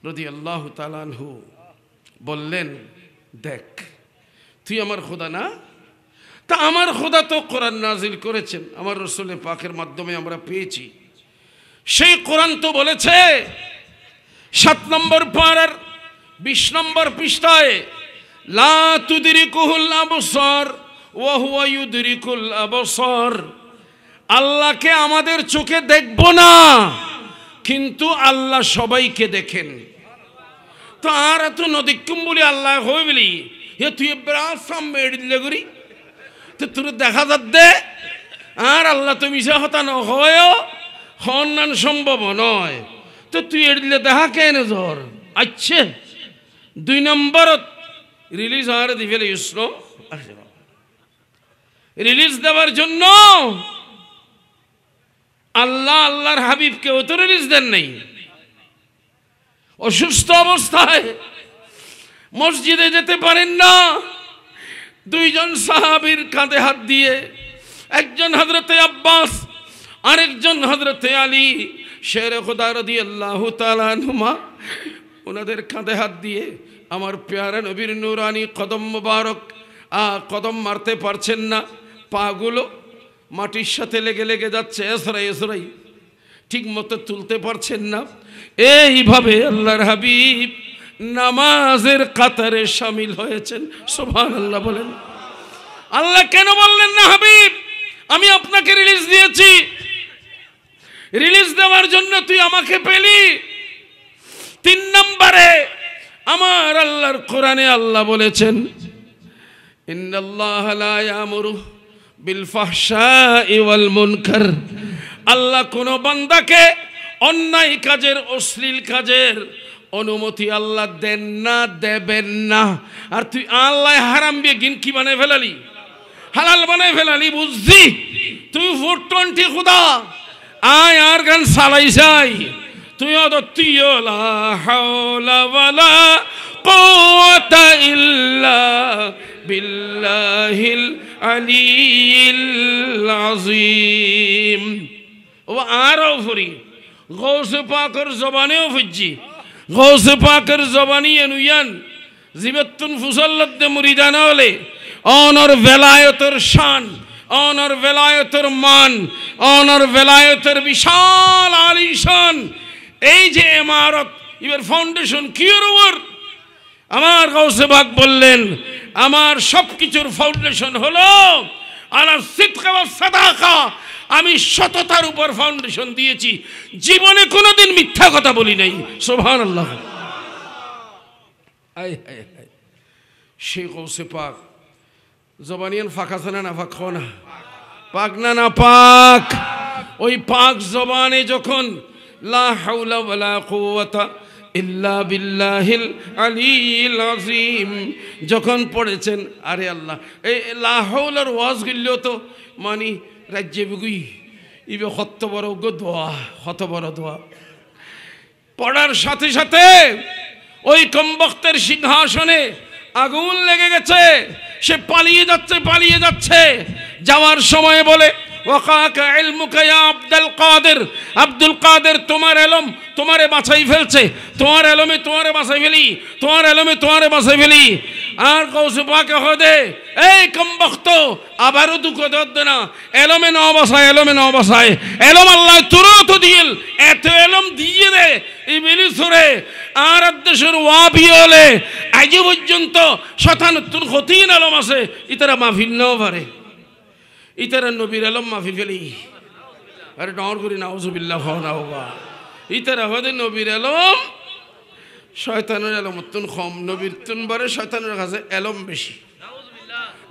রাদিয়াল্লাহু তাআলা আনহু বললেন, দেখ তুই আমার খোদা না, তা আমার খোদা তো কোরআন নাজিল করেছেন, আমার রাসূল পাকের মাধ্যমে আমরা পেয়েছি। সেই কোরআন তো বলেছে 7 নম্বর পারার 20 নম্বর পৃষ্ঠায়, লা তুদরিকুহুল আবসার ওয়া হুয়া ইউদরিকুল আবসার। আল্লাহকে আমাদের চোখে দেখব না, কিন্তু আল্লাহ সবাইকে দেখেন। তো আর এত নদীকুম বলি আল্লাহ হয়ে বলি এ তুই ব্রাসাম মেডিলে করি তো তোর দেখা যাচ্ছে, আর আল্লাহ তো মিশা হতা ন হয় হন্যান সম্ভব নয়, তো তুই এড়িলে দেখা কেন জ্বর। আচ্ছা, 2 নম্বরত রিলিজ আর দিবেলে ইসলাম রিলিজ দেওয়ার জন্য আল্লাহ আল্লাহর হাবিবকে ও তো রিলিজ দেন নাই। অসুস্থ অবস্থায় মসজিদে যেতে পারেন না, 2 জন সাহাবীর কাঁধে হাত দিয়ে, একজন হযরতে আব্বাস আরেকজন হযরতে আলী শেরে খোদা রাদিয়াল্লাহু তাআলা আনহুমা, ওনাদের কাঁধে হাত দিয়ে আমার প্যারা নবীর নূরানি কদম মুবারক কদম মারতে পারছেন না, পাগুলো মাটির সাথে লেগে লেগে যাচ্ছে, এসরাই এসরাই ঠিক মতো তুলতে পারছেন না। এইভাবে আল্লাহর হাবিব নামাজের কাতারে শামিল হয়েছেন। সুবহানাল্লাহ বলেন। আল্লাহ কেন বললেন না হাবিব আমি আপনাকে রিলিজ দিয়েছি, রিলিজ দেওয়ার জন্য তুই আমাকে পেলি। 3 নম্বরে আমার আল্লাহর কোরআনে আল্লাহ বলেছেন, ইন্নাল্লাহা লা ইয়ামুরু বিল ফাহশাই ওয়াল মুনকার। আল্লাহ কোন বান্দাকে অন্যায় কাজের, অশ্লীল কাজের অনুমতি আল্লাহ দেন না, দেবেন না। আর তুই আল্লাহ হারাম দিয়ে গিন কি বানায় ফেলালি, হালাল বানায় ফেলালি, বুঝছি তুই 420 খুদা আয় আর গান সালাই যাই তুই অদত্তীয় লা হাওলা ওয়ালা কুওয়াতা ইল্লা বিল্লাহিল আলিয়্যিল আযীম। ও আরো ফুরি গৌসে পাকের জবানেও ফুজি, গৌসে পাকের জবানি এনুয়ান জিবাতুন ফুসাল্লাতে মুরিদানা হলে অনর বেলায়েতের শান, অনর বেলায়েতের মান, অনর বেলায়েতের বিশাল আলিশান এই যে ইমারত, এর ফাউন্ডেশন কি ওর আমার গৌসে পাক বললেন আমার সবকিছুর ফাউন্ডেশন হলো আলা সিদকা ওয়া সাদাকা। আমি সততার উপর ফাউন্ডেশন দিয়েছি, জীবনে কোনোদিন মিথ্যা কথা বলি নাই। সুবহানাল্লাহ। আয় হায় হায়, সেই গৌসে পাক জবানিয়ান ফাঁকা আছে না ফাঁক না পাক না পাক। ওই পাক জবানে যখন লা হাওলা ওয়ালা কুওয়াতা ইল্লা বিল্লাহিল আলিয়্যিল আযীম যখন পড়েছেন, আরে আল্লাহ এই লা হাওলার ওয়াজ গিললেও তো মানি রাজ্যে বুগুই ইবে কত বড় দোয়া, কত বড় দোয়া পড়ার সাথে সাথে ওই কমবক্তের সিংহাসনে আগুন লেগে গেছে, সে পালিয়ে যাচ্ছে পালিয়ে যাচ্ছে। যাওয়ার সময় বলে ওয়াকাকা ইলমুকা ইয়া আব্দুল কাদের, আব্দুল কাদের তোমার এলম তোমারে বাঁচাই ফেলছে, তোমার এলমে তোমারে বাঁচাই ফেলি, তোমার এলমে তোমারে বাঁচাই ফেলি। আর গৌসে পাকে হদে এই কমবক্ত আবারও দুঃখ দে না, এলমে ন বাঁচায়, এলমে ন বাঁচায়, এলম আল্লাহ তুরত দিল, এত এলম দিয়ে দে ইবলিস ধরে আর দেশের ওয়াবি হলে আজ পর্যন্ত 77 খতিন এলম আছে, ইতারা মাহফিল নাও পারে, ইতারা নবীর এলম মাহফি ফেলি। আরে ডর করি নাউজুবিল্লাহ না বাবা, ইতারা হদে নবীর এলম শয়তানের এলম তুন কম, নবীর তুন বারে শয়তানের কাছে এলম বেশি।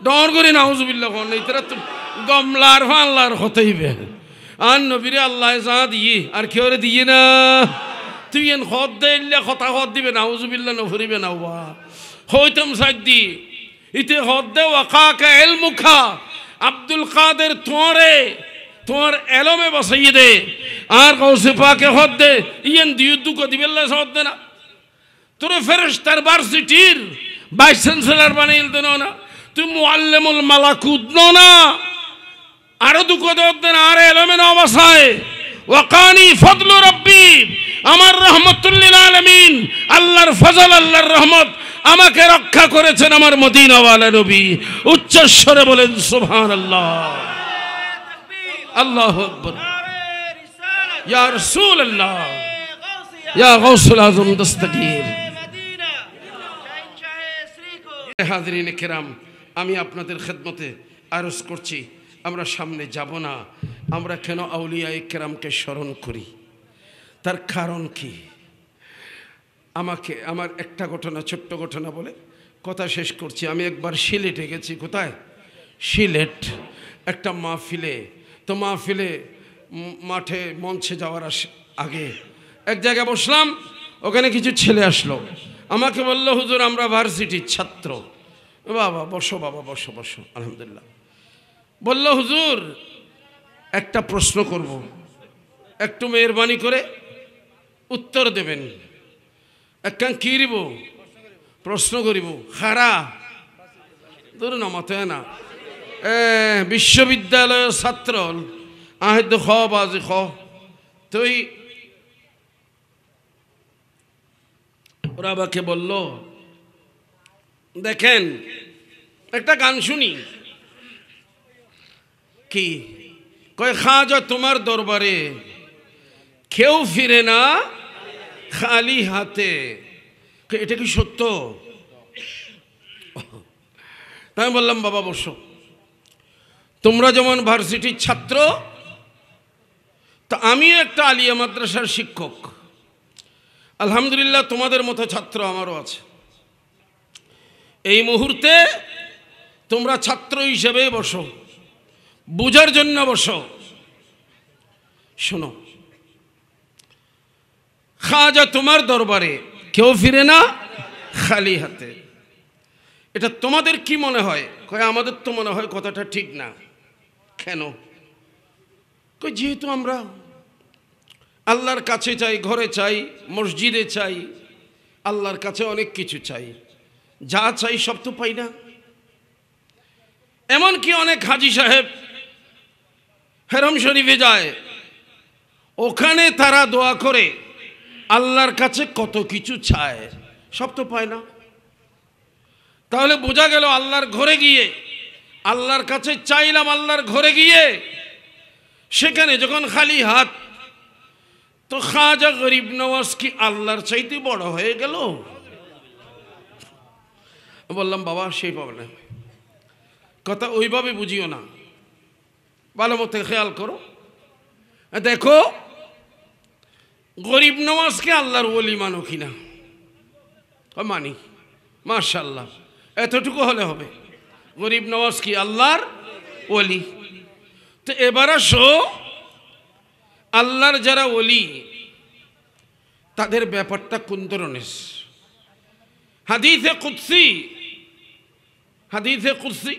ডর করে নাউজুবিল্লাহ কোন এরা তো গমলার ফাল্লার হতেইবে আর নবীরে আল্লাহ যা দিয়ে আর কেউ দিয়ে না তুই এন হদ দিলে কথা হদ দিবে নাউজুবিল্লাহ নফরিবে না ওয়া হইতাম সাইদি ইতে হদ দে ওয়াকাকা ইলমুখা আব্দুল কাদের তোমার এলমে বসাইয়ে দে আর গৌসে পাকে হদ দে ইয়েন দিউ দুঃখ দিবে আল্লাহ হদ দে না তোরে ফেরেশতার ভার্সিটির ভাইস চ্যান্সেলর বানাইল দেন না তুই মুআল্লিমুল মালাকুত না আরো দুঃখ দে না আর এলমে না বসায় ওয়াকানি ফদলু রাব্বি আমার রহমতুল লিল আলামিন আল্লাহর ফজল আল্লাহর রহমত আমাকে রক্ষা করেছেন আমার মদিনাওয়ালা নবী উচ্চ স্বরে বলেন সুবহানাল্লাহ আল্লাহু আকবার ইয়া রাসূলুল্লাহ ইয়া গাউসুল আযম দস্তগীর হাজরিন কিরাম আমি আপনাদের খেদমতে আরজ করছি আমরা সামনে যাব না আমরা কেন আউলিয়ায়ে কেরামকে স্মরণ করি তার কারণ কি আমার একটা ঘটনা ছোট্ট ঘটনা বলে কথা শেষ করছি আমি একবার সিলেটে গেছি কোথায় সিলেট একটা মাহফিলে তো মাহফিলে মাঠে মঞ্চে যাওয়ার আগে এক জায়গায় বসলাম ওখানে কিছু ছেলে আসলো আমাকে বললো হুজুর আমরা ভার্সিটির ছাত্র বাবা বসো বসো আলহামদুলিল্লাহ বললো হুজুর একটা প্রশ্ন করব একটু মেহরবানি করে উত্তর দেবেন একখান কি দিব প্রশ্ন করিব খারা ধরুন আমাতে না বিশ্ববিদ্যালয়ের ছাত্র আহেদ খ বাজি খ তুই ওরা আমাকে বলল দেখেন একটা গান শুনি কি কয় খাজা তোমার দরবারে কেউ ফিরে না খালি হাতে এটা কি সত্য আমি বললাম বাবা বসো তোমরা যেমন ভার্সিটির ছাত্র তা আমিও একটা আলিয়া মাদ্রাসার শিক্ষক আলহামদুলিল্লাহ তোমাদের মতো ছাত্র আমারও আছে এই মুহূর্তে তোমরা ছাত্র হিসেবে বসো বুঝার জন্য বসো শোনো খাজা তোমার দরবারে কেউ ফিরে না খালি হাতে এটা তোমাদের কি মনে হয় কয় আমাদের তো মনে হয় কথাটা ঠিক না কেন কই যেহেতু আমরা আল্লাহর কাছে চাই ঘরে চাই মসজিদে চাই আল্লাহর কাছে অনেক কিছু চাই যা চাই সব তো পাই না এমনকি অনেক হাজী সাহেব হেরম শরীফে যায় ওখানে তারা দোয়া করে আল্লাহর কাছে কত কিছু চায় সব তো পায় না তাহলে বোঝা গেল আল্লাহর ঘরে গিয়ে আল্লাহর কাছে চাইলাম আল্লাহর ঘরে গিয়ে সেখানে যখন খালি হাত তো খাজা গরিব নওয়াজ কি আল্লাহর চাইতে বড় হয়ে গেল বললাম বাবা সেই পাবে না কথা ওইভাবে বুঝিও না ভালো মতো খেয়াল করো দেখো গরিব নওয়াজকে আল্লাহর ওলি মানো কিনা মানি মাশাআল্লাহ এতটুকু হলে হবে গরিব নওয়াজ কি আল্লাহর ওলি তো এবার আসো আল্লাহর যারা ওলি তাদের ব্যাপারটা কোন ধরনের হাদিসে কুদসি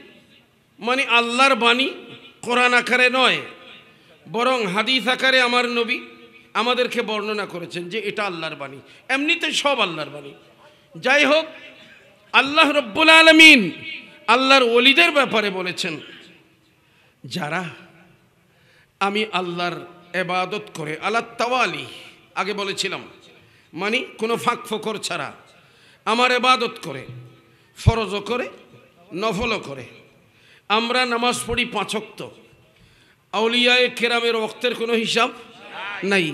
মানে আল্লাহর বাণী কোরআন আকারে নয় বরং হাদিস আকারে আমার নবী আমাদেরকে বর্ণনা করেছেন যে এটা আল্লাহর বাণী এমনিতে সব আল্লাহর বাণী যাই হোক আল্লাহ রব্বুল আলামিন আল্লাহর ওলিদের ব্যাপারে বলেছেন যারা আমি আল্লাহর ইবাদত করে আল্লাহ তাওয়ালি আগে বলেছিলাম মানে কোনো ফাঁক ফোকর ছাড়া আমার ইবাদত করে ফরজও করে নফলও করে আমরা নামাজ পড়ি 5 ওয়াক্ত আউলিয়ায়ে কেরামের ওয়াক্তের কোনো হিসাব নাই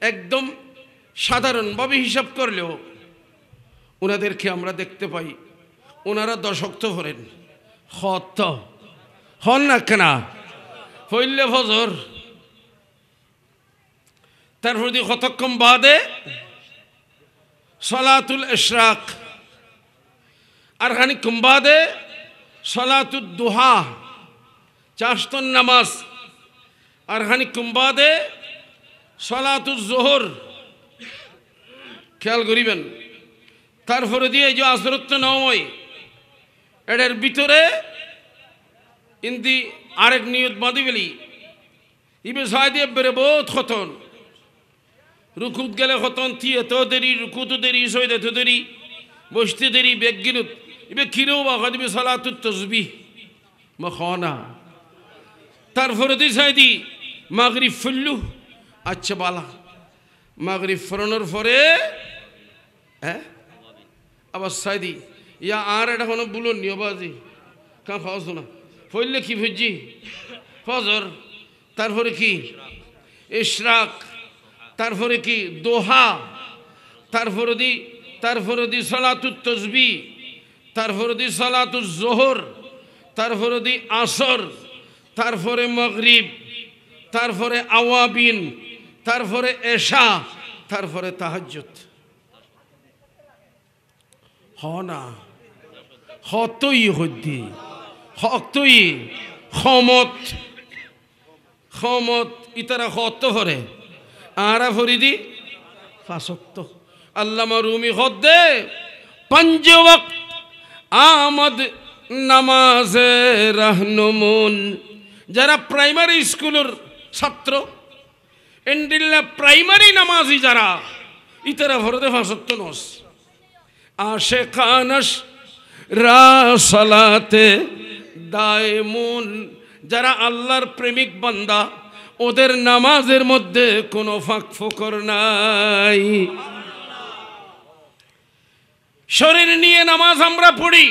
একদম সাধারণভাবে হিসাব করলেও ওনাদেরকে আমরা দেখতে পাই ওনারা 10 ওয়াক্ত করেন হত হন না কেনা হইলে ফজর তারপর দিয়ে কতক্ষণ বাদে সলাতুল ইশরাক আর খানিকক্ষণ বাদে সলাতুদ দুহা চারস্তন নামাজ, আর খানিকক্ষণ বাদে সলাতুজ জোহর খেয়াল করিবেন। তারপরে দিয়ে যে আসরত নয় এটার ভিতরে ইন্দি আরেক নিয়ত বাঁধি গেলি ইবে সাই দিয়ে বেড়ে বহুত খতন রুকুত গেলে খতন থিয়ে তো দেরি রুকুত দেরি সইদে তো দেরি বসতে দেরি বেগ গিনুত ইবে কিরেও বা দিবে সালাতুত তসবিহ মখানা। তারপরে দিয়ে সাই দি মাগরিব ফুল্লু আচ্ছা বালা মাগরিব ফরানোর পরে হ্যাঁ আবার সাইদি ইয়া আর এটা কোনো বুলন নিও বাজি কাঁ ফাওস না ফইলে কি ফুজি ফজর, তারপরে কি ইশরাক, তারপরে কি দোহা, তারপরে দি সালাতুত তসবিহ, তারপরে দি সালাতুজ জোহর, তারপরে দি আসর, তারপরে মাগরিব, তারপরে আওয়াবিন, তারপরে এশা, তারপরে তাহাজ্জুদ। না হতই হদ্দি হতই খমত ইতারা হত ভরে আরা ভরি দি ফাসক্ত আল্লামা রুমি হদ্দে পাঁচ ওয়াক্ত আমদ নামাজে রাহনুমুন। যারা প্রাইমারি স্কুলের ছাত্র এন্ডিল্লা প্রাইমারি নামাজি যারা ইতারা ভরদে ফাসক্ত নস আশেখানস রাসালাতে দায়মুন। যারা আল্লাহর প্রেমিক বান্দা ওদের নামাজের মধ্যে কোনো ফাঁক ফোকর নাই। শরীর নিয়ে নামাজ আমরা পড়ি,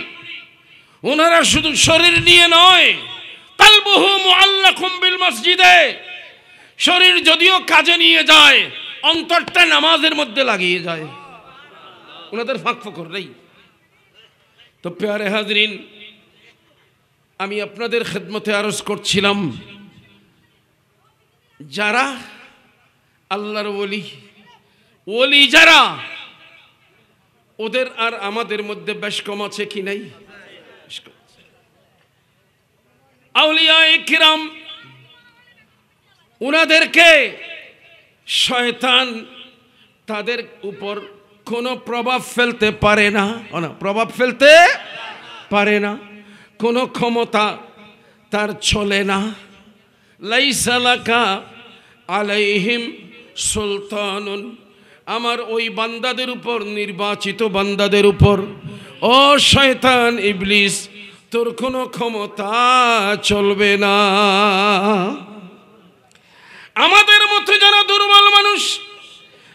ওনারা শুধু শরীর নিয়ে নয় কালবুহু মুআল্লাকুম বিল মসজিদে। শরীর যদিও কাজে নিয়ে যায় অন্তরটা নামাজের মধ্যে লাগিয়ে যায়, ওনাদের ফাঁক ফোকর নেই। তো প্যারে হাজরিন, আমি আপনাদের খেদমতে আরজ করছিলাম যারা আল্লাহর ওলি যারা ওদের আর আমাদের মধ্যে বেশ কম আছে কি নাই? আউলিয়ায়ে কিরাম উনাদেরকে শয়তান তাদের উপর কোনো প্রভাব ফেলতে পারে না, প্রভাব ফেলতে পারে না, কোনো ক্ষমতা তার চলে না। লাইসা লাকা আলাইহিম সুলতানুন। আমার ওই বান্দাদের উপর, নির্বাচিত বান্দাদের উপর, ও শয়তান ইবলিস তোর কোনো ক্ষমতা চলবে না। আমাদের মতো যারা দুর্বল মানুষ,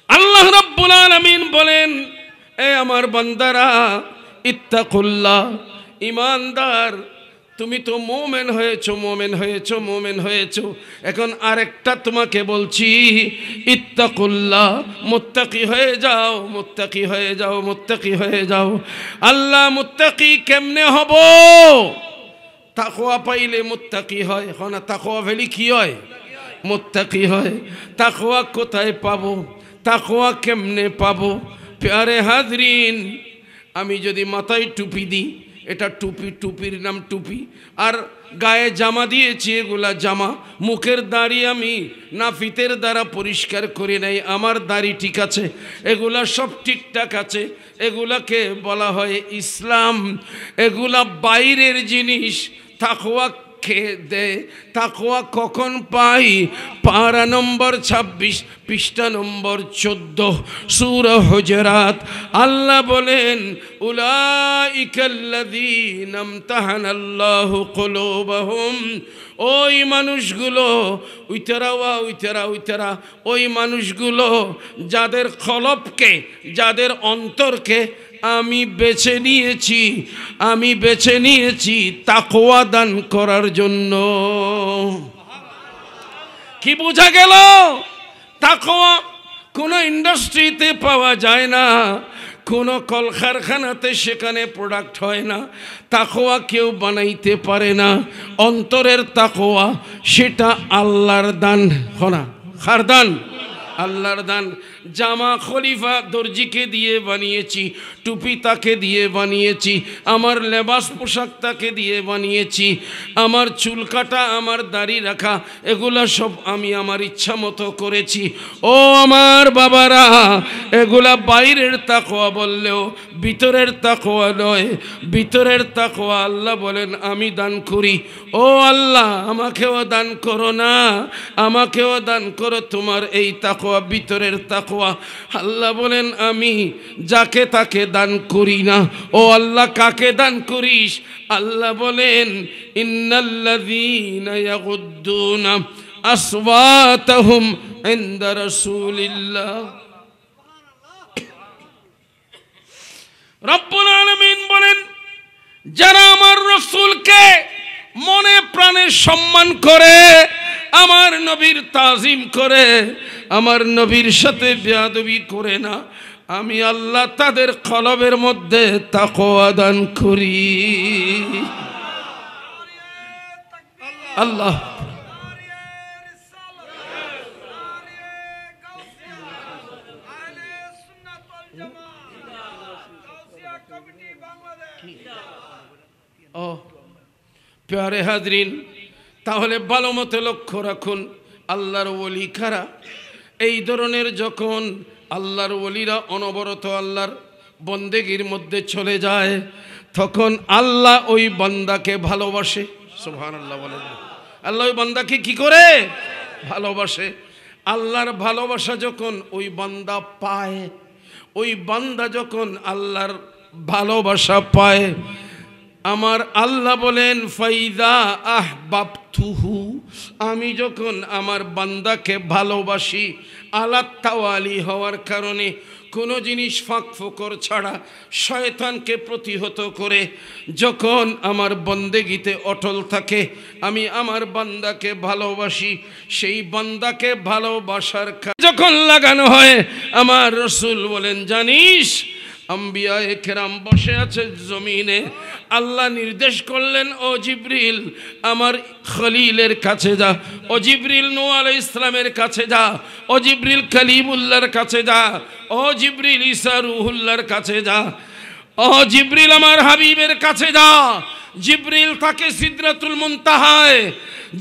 আল্লাহ রাব্বুল আলামিন বলেন এ আমার বান্দারা ইত্তাকুল্লাহ, ইমানদার তুমি তো মোমেন হয়েছো। এখন আরেকটা তোমাকে বলছি, ইত্তাকুল্লাহ, মুত্তাকি হয়ে যাও। আল্লাহ মুত্তাকি কেমনে হব? তাকওয়া পাইলে মুত্তাকি হয়, না তাকওয়া ফেলি কি হয়? মুত্তাকি হয়। তাকওয়া কোথায় পাবো? তাকওয়া কেমনে পাবো? প্যারে হাজরিন, আমি যদি মাথায় টুপি দিই, এটা টুপির নাম টুপি, আর গায়ে জামা দিয়েছি এগুলা জামা, মুখের দাড়ি আমি নাফিতের দ্বারা পরিষ্কার করে নাই, আমার দাড়ি ঠিক আছে, এগুলা সব ঠিকঠাক আছে, এগুলাকে বলা হয় ইসলাম। এগুলা বাইরের জিনিস। তাকওয়া কে দে? তাকওয়া কখন পাই? পারা নম্বর 26 পৃষ্ঠা নম্বর 14 সূরা হুজুরাত। আল্লাহ বলেন উলাইকাল্লাযীনা ইমতাহানাল্লাহু কুলুবাহুম। ওই মানুষগুলো উইতারা ওই মানুষগুলো যাদের কলবকে, যাদের অন্তরকে আমি বেছে নিয়েছি তাকওয়া দান করার জন্য। কি বোঝা গেল? তাকওয়া কোনো ইন্ডাস্ট্রিতে পাওয়া যায় না, কোনো কলকারখানাতে সেখানে প্রোডাক্ট হয় না। তাকওয়া কেউ বানাইতে পারে না। অন্তরের তাকওয়া সেটা আল্লাহর দান, না কার দান? আল্লাহর দান। জামা খলিফা দর্জিকে দিয়ে বানিয়েছি, টুপি তাকে দিয়ে বানিয়েছি, আমার লেবাস পোশাক তাকে দিয়ে বানিয়েছি, আমার চুল কাটা, আমার দাড়ি রাখা, এগুলা সব আমি আমার ইচ্ছা মতো করেছি। ও আমার বাবারা, এগুলা বাইরের তাকওয়া বললেও ভিতরের তাকওয়া নয়। ভিতরের তাকওয়া আল্লাহ বলেন আমি দান করি। ও আল্লাহ, আমাকেও দান করো না, আমাকেও দান করো তোমার এই তাকওয়া, ভিতরের তাকওয়া। আল্লাহ বলেন আমি যাকে তাকে দান করি না। ও আল্লাহ, কাকে দান করিস? আল্লাহ বলেন ইন্নাল্লাযীনা ইয়াগুদ্দুনা আসওয়াতাহুম ইনদা রাসূলিল্লাহ। রব্বুল আলামিন বলেন যারা আমার রাসূলকে মনে প্রাণে সম্মান করে, আমার নবীর তাজিম করে, আমার নবীর সাথে বেয়াদবি করে না, আমি আল্লাহ তাদের কলবের মধ্যে তাকওয়া দান করি। আল্লাহ ও প্যারে হাজরিন, তাহলে ভালো মতো লক্ষ্য রাখুন আল্লাহর ওলি কারা। এই ধরনের যখন আল্লাহর ওলিরা অনবরত আল্লাহর বন্দেগীর মধ্যে চলে যায়, তখন আল্লাহ ওই বান্দাকে ভালোবাসে। সুবহানাল্লাহ বলেন। আল্লাহ ওই বান্দাকে কি করে? ভালোবাসে। আল্লাহর ভালোবাসা যখন ওই বান্দা পায়, ওই বান্দা যখন আল্লাহর ভালোবাসা পায়, আমার আল্লাহ বলেন ফাইদা আহবাবতুহু, আমি যখন আমার বান্দাকে ভালোবাসি, আলাত তাওয়ালি হওয়ার কারণে কোনো জিনিস ফাঁক ফোকর ছাড়া শয়তানকে প্রতিহত করে যখন আমার বন্দেগীতে অটল থাকে, আমি আমার বান্দাকে ভালোবাসি। সেই বান্দাকে ভালোবাসার যখন লাগানো হয়, আমার রাসূল বলেন জানিস আম্বিয়ায়ে কেরাম বসে আছে জমিনে, আল্লাহ নির্দেশ করলেন ও জিবরিল আমার খলিলের কাছে যা, ও জিবরিল নূহ আলাইহিস সালামের কাছে যা, ও জিবরিল কালিমুল্লাহর কাছে যা, ও জিবরিল ঈসা রূহুল্লাহর কাছে যা, ও জিবরিল আমার হাবিবের কাছে যা। জিবরিল তাকে সিদরাতুল মুনতাহায়,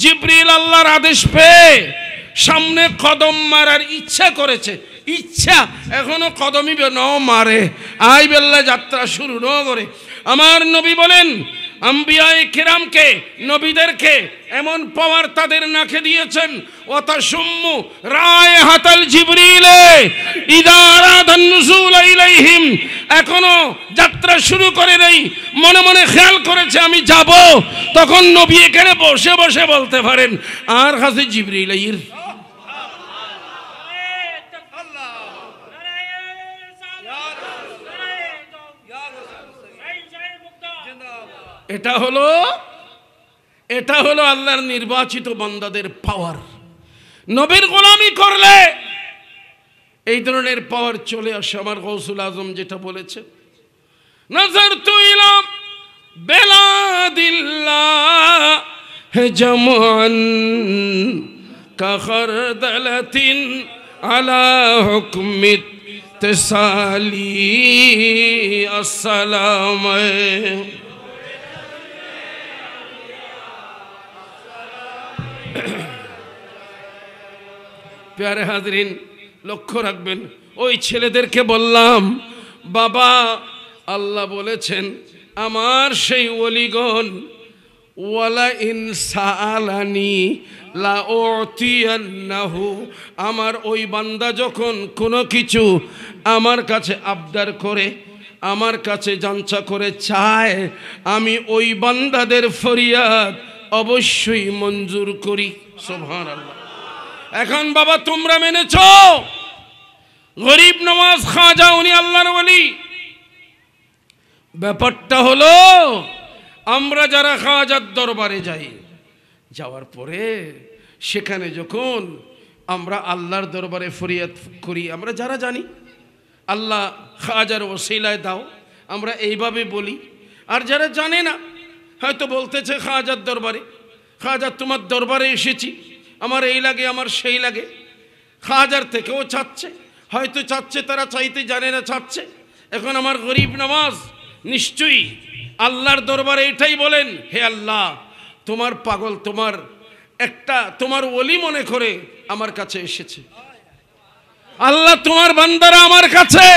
জিবরিল আল্লাহর আদেশ পেয়ে সামনে কদম মারার ইচ্ছা করেছে, ইচ্ছা এখনো কদমই ন মারে, আই বেল্লা যাত্রা শুরু ন করে। আমার নবী বলেন আম্বিয়ায়ে কেরামকে, নবীদেরকে এমন পাওয়ার তাদের নাকে দিয়েছেন, ওয়াতাশুম্মু রায়হাতাল জিবরিলে ইযা আরাদান নুজুল ইলাইহিম, এখনো যাত্রা শুরু করে নেই, মনে মনে খেয়াল করেছে আমি যাব, তখন নবী এখানে বসে বসে বলতে পারেন আর কাছে জিবরিল আইর। এটা হলো আল্লাহর নির্বাচিত বান্দাদের পাওয়ার। নবীর গোলামি করলে এই ধরনের পাওয়ার চলে আসে। আমার গৌসুল আজম যেটা বলেছে, নাযারতু ইলা বেলাদিল্লাহ জামান কা খারদালাতিন আলা হুকমিত তাসালি। আসসালাম। প্যারে হাজরিন, লক্ষ্য রাখবেন, ওই ছেলেদেরকে বললাম বাবা আল্লাহ বলেছেন আমার সেই ওলিগণ ওয়ালা ইন সাআলানি লা উতিয়ান্নাহু, আমার ওই বান্দা যখন কোনো কিছু আমার কাছে আবদার করে, আমার কাছে জানচা করে চায়, আমি ওই বান্দাদের ফরিয়াদ অবশ্যই মঞ্জুর করি। সুবহানাল্লাহ। এখন বাবা তোমরা মেনেছো গরিব নওয়াজ খাজা উনি আল্লাহর ওলি। ব্যাপারটা হলো আমরা যারা খাজার দরবারে যাই, যাওয়ার পরে সেখানে যখন আমরা আল্লাহর দরবারে ফরিয়াদ করি, আমরা যারা জানি আল্লাহ খাজার ওসিলায় দাও, আমরা এইভাবে বলি। আর যারা জানে না, হয়তো বলতেছে খাজার দরবারে, খাজা তোমার দরবারে এসেছি, আমার এই লাগে আমার সেই লাগে, খাজার থেকেও চাচ্ছে, হয়তো চাচ্ছে, তারা চাইতে জানে না চাচ্ছে। এখন আমার গরিব নওয়াজ নিশ্চয়ই আল্লাহর দরবারে এটাই বলেন, হে আল্লাহ, তোমার পাগল, তোমার ওলি মনে করে আমার কাছে এসেছে। আল্লাহ, তোমার বান্দারা আমার কাছে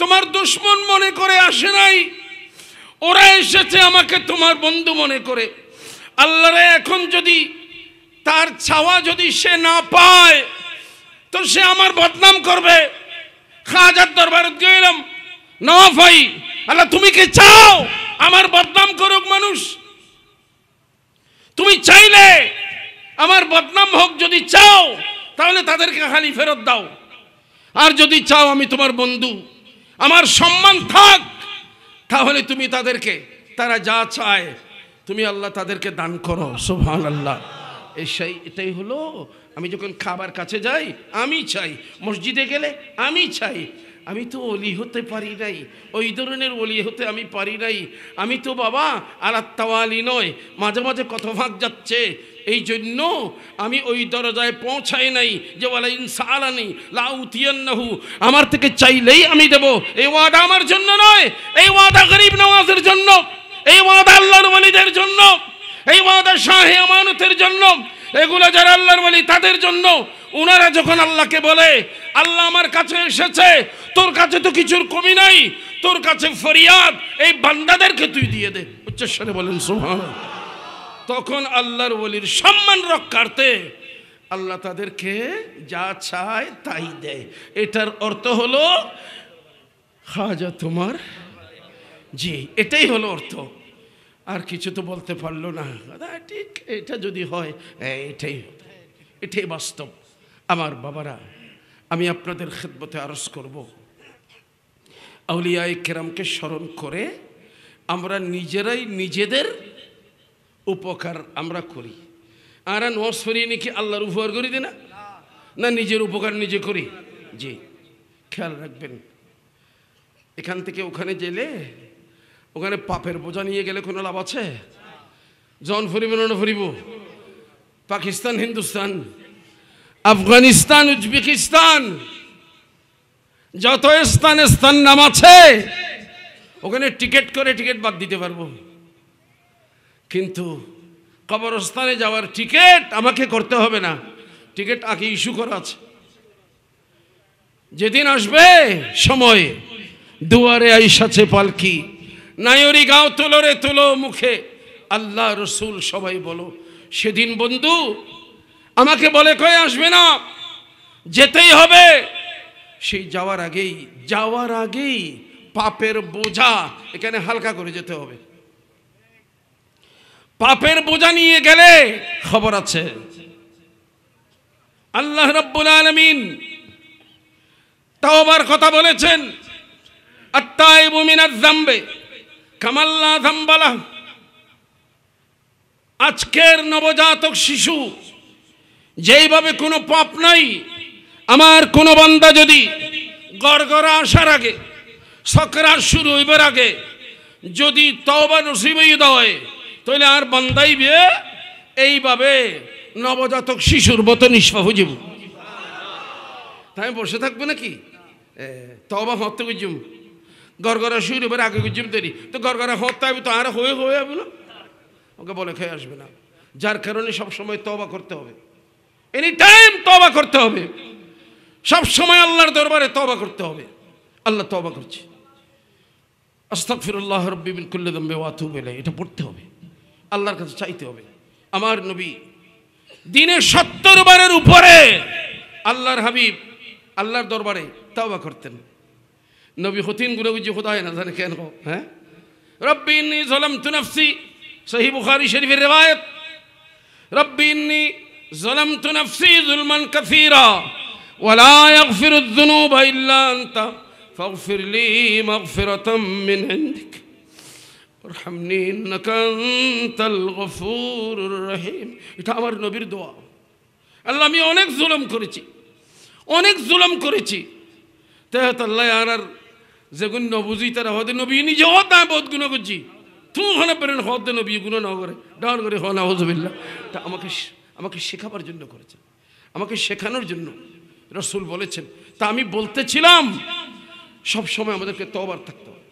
তোমার দুশমন মনে করে আসে নাই, ওরা এসেছে আমাকে তোমার বন্ধু মনে করে। আল্লাহরে, এখন যদি তার ছাওয়া যদি সে না পায় তো সে আমার বদনাম করবে। খাজার দরবারে গেলাম, নওয়াব ভাই, আল্লাহ তুমি কি চাও আমার বদনাম করুক মানুষ? তুমি চাইলে আমার বদনাম হোক, যদি চাও তাহলে তাদেরকে খালি ফেরত দাও, আর যদি চাও আমি তোমার বন্ধু, আমার সম্মান থাক, তাহলে তুমি তাদেরকে, তারা যা চায় তুমি আল্লাহ তাদেরকে দান করো। সুবহানাল্লাহ। এটাই হলো, আমি যখন খাবার কাছে যাই আমি চাই, মসজিদে গেলে আমি চাই। আমি তো ওলি হতে পারি নাই, ওই ধরনের ওলি হতে আমি পারি নাই। আমি তো বাবা আলাত তাওয়ালি নয়, মাঝে মাঝে কত ভাগ যাচ্ছে, এই জন্য আমি ওই দরজায় পৌঁছাই নাই যে ওয়ালা ইনসালানি লা উতিয়ান্নাহু, আমার থেকে চাইলেই আমি দেব। এই ওয়াদা আমার জন্য নয়, এই ওয়াদা গরিব নওয়াজের জন্য, এই ওয়াদা আল্লাহর ওলিদের জন্য, এই ওয়াদা শাহে আমানতের জন্য। এগুলো যারা আল্লাহর ওলি তাদের জন্য। ওনারা যখন আল্লাহকে বলে, আল্লাহ আমার কাছে এসেছে, তোর কাছে তো কিছুর কমি নাই, তোর কাছে ফরিয়াদ এই বান্দাদেরকে তুই দিয়ে দে, উচ্চস্বরে বলেন সুবহানাল্লাহ। তখন আল্লাহর ওলির সম্মান রক্ষার্থে আল্লাহ তাদেরকে যা চায় তাই দেয়। এটার অর্থ হলো খাজা তোমার, জি, এটাই হলো অর্থ। আর কিছু তো বলতে পারলো না। ঠিক, এটা যদি হয় এটাই বাস্তব। আমার বাবারা, আমি আপনাদের খেদমতে আরজ করব, আউলিয়ায়ে কেরামকে স্মরণ করে আমরা নিজেরাই নিজেদের উপকার আমরা করি। আর নোয়াজ ফরিয়ে নাকি আল্লাহর উপকার করি দিই না, না নিজের উপকার নিজে করি। জি, খেয়াল রাখবেন, এখান থেকে ওখানে গেলে, ওখানে পাপের বোঝা নিয়ে গেলে কোনো লাভ আছে? জন ফরিব না ফরিব? পাকিস্তান, হিন্দুস্তান, আফগানিস্তান, উজবেকিস্তান, যত স্থান নাম আছে, ওখানে টিকিট করে টিকিট বাদ দিতে পারবো, কিন্তু কবরস্থানে যাওয়ার টিকিট আমাকে করতে হবে না। টিকিট আগে ইস্যু করা আছে। যেদিন আসবে সময়, দুয়ারে আইসাছে পালকি, নায়রি গাঁও তুলো রে তুলো মুখে, আল্লাহ রসুল সবাই বলো। সেদিন বন্ধু আমাকে বলে কয়ে আসবে না, যেতেই হবে। সেই যাওয়ার আগেই পাপের বোঝা এখানে হালকা করে যেতে হবে। পাপের বোঝা নিয়ে গেলে খবর আছে। আল্লাহ রাব্বুল আলামিন তাওবার কথা বলেছেন, আত-তাইবু মিনাজ যামবি কামান লা যামবা লাহু। আজকের নবজাতক শিশু যেইভাবে কোনো পাপ নাই, আমার কোনো বান্দা যদি গড়গড়া আসার আগে, সকরাত শুরু হইবার আগে যদি তওবা নসিব হয়ে দেয়, তাহলে আর বান্দাইবে এইভাবে নবজাতক শিশুর মতো নিষ্পাপ হয়ে যাব। তাই বসে থাকবে নাকি? তওবা হতে গুজুম, গড়গড়া শুরু হইবার আগে গুজুম তৈরি, তো গড়গড়া হতে হবে তো আর হয়ে যাবে না, ওকে বলে খেয়ে আসবে না। যার কারণে সবসময় তওবা করতে হবে, এনি টাইম তওবা করতে হবে, সবসময় আল্লাহর দরবারে তওবা করতে হবে। আল্লাহ তওবা করছে, আস্তাগফিরুল্লাহ রাব্বি মিন কুল্লি যামবি ওয়া আতুবু ইলাইহি, এটা পড়তে হবে, আল্লাহর কাছে চাইতে হবে। আমার নবী দিনে 70 বারের উপরে আল্লাহর হাবিব আল্লাহর দরবারে তওবা করতেন। নবী হতিন গুলো বুঝি খোদায় না জানে কেন। হ্যাঁ, রব্বি ইন্নী যালামতু নাফসি, সহিহ বুখারী শরীফের রিওয়ায়াত, রব্বি ইন্নী যালামতু নাফসি যুলমান কাসীরা ওয়া লা ইয়াগফিরুয যুনুবা ইল্লা আনতা ফাগফির লি মাগফিরাতাম মিন ইনদিক ওয়ারহামনি ইন্নাকা আনতাল গফুরুর রহিম। এটা আমার নবীর দোয়া। আল্লাহ, আমি অনেক জুলুম করেছি, তেহাত আল্লাহ আর যেগুন নবুঝি তারা হতে নবী নিজে হত না বহুত গুণ করছি, তুই ওখানে পেরেন হতে নবী গুণ না করে ডান করে হ না হজবিল্লা। আমাকে শেখাবার জন্য করেছেন, আমাকে শেখানোর জন্য। রসুল বলেছেন তা আমি বলতেছিলাম সব সময় আমাদেরকে তওবার থাকতে হবে,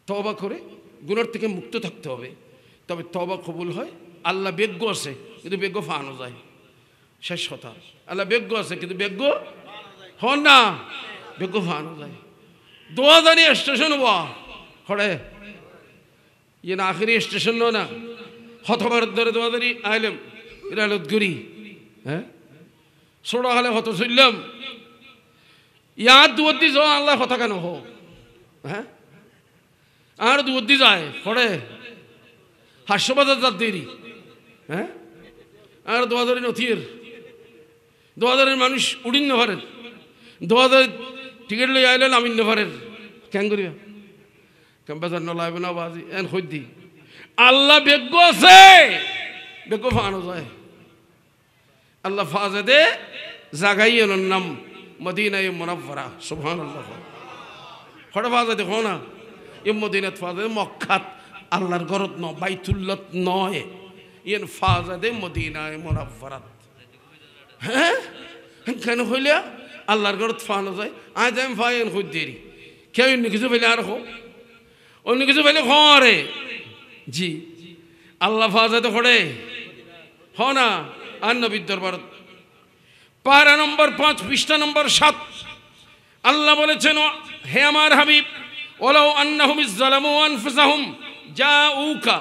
তওবা করে গুনার থেকে মুক্ত থাকতে হবে, তবে তওবা কবুল হয়। আল্লাহ বেগ্য আছে কিন্তু বেগ্য ফানো যায়, শেষ কথা। আল্লাহ বেগ্য আছে কিন্তু বেগ্য হন না, বেগ্য ফানো যায়। দোয়াদানি স্টেশন হওয়া হরে ইয়ে না আখেরি স্টেশন না হতবার ধরে দোয়াদানি আইলাম ইরালত গরি, হ্যাঁ ছোড়া হলে হত চললাম ইয়ার দুয়ার দি যাওয়া আল্লাহ কথা কেন হো, হ্যাঁ আর দুয়ার দি যায় হরে হাস্যবাজার যার দেরি, হ্যাঁ আর দোয়াদারি নথির দোয়াদারের মানুষ উড়িন নেভারের দোয়াদারি টিকিট লই আইলেন আমি নেভারের কেন করিবা কেম্পাসার নলাইবে না বাজি এন হইদি আল্লাহ বেগ্য আছে, বেগ্য ফানো যায়। আল্লাহ ফাজেদে জাগাইয়ের নাম মদিনায়ে মুনাওয়ারা, সুবহানাল্লাহ। হঠাৎ ফাজেদে দেখো না এ মদিনাত ফাজেদে মক্কাত আল্লাহর ঘরত ন বাইতুল্লাত নয়, ইয়েন ফাজেদে মদিনায়ে মুনাওয়ারাত। হ্যাঁ কেন হইলে আল্লাহর ঘরত ফানো যায়, আজ আমি ফাইন হই দেরি কেউ অন্য কিছু ফেলে আর হো, অন্য কিছু ফেলে হরে জি আল্লাহ ফাজেদে হরে হ না। আর নবীর দরবারত পারা নম্বর 5 পৃষ্ঠা নম্বর 7 আল্লাহ বলেছেন হে আমার হাবিব ওয়ালাউ আন্নাহুম ইযলামু আনফুসাহুম জাউকা,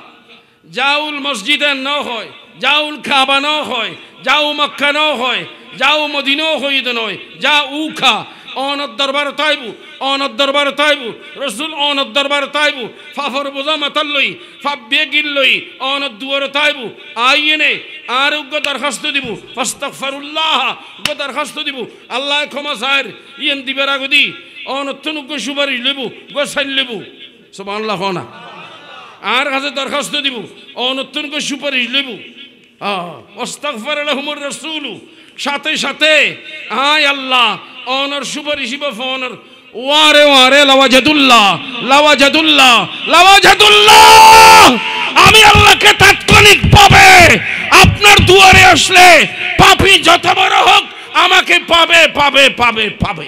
জাউল মসজিদে ন হয়, জাউল কাবা ন হয়, যাও মক্কা ন হয়, যাও মদিনা হইতে নয়, যা উখা অনদ দরবার তাইবু, অনদ দরবার তাইবু রসুল অনদ দরবার তাইবু ফাফর বোঝা মাতাল লই ফাপ বেগিল লই অনদ দুয়ার তাইবু আইনে আর উগ্র দরখাস্ত দিব ফাস্তাগফিরুল্লাহ উগ্র দরখাস্ত দিব আল্লাহ ক্ষমা চায় ইয়েন দিবের আগদি অনত্তন উগ্র সুপারিশ লেবু গোসাইল লেবু সুবহানাল্লাহ না আর কাছে দরখাস্ত দিব অনত্তন উগ্র সুপারিশ লেবু আস্তাগফির লাহুমুর রাসূল সাথে সাথে আয় আল্লাহ অনর সুপারিশ ফোনর ওয়ারে ওয়ারে লাওয়াজাদুল্লাহ লাওয়াজাদুল্লাহ লাওয়াজাদুল্লাহ আমি আল্লাহকে তাৎক্ষণিক পাবে আপনার দুয়ারে আসলে পাপী যত বড় হোক আমাকে পাবে পাবে পাবে পাবে।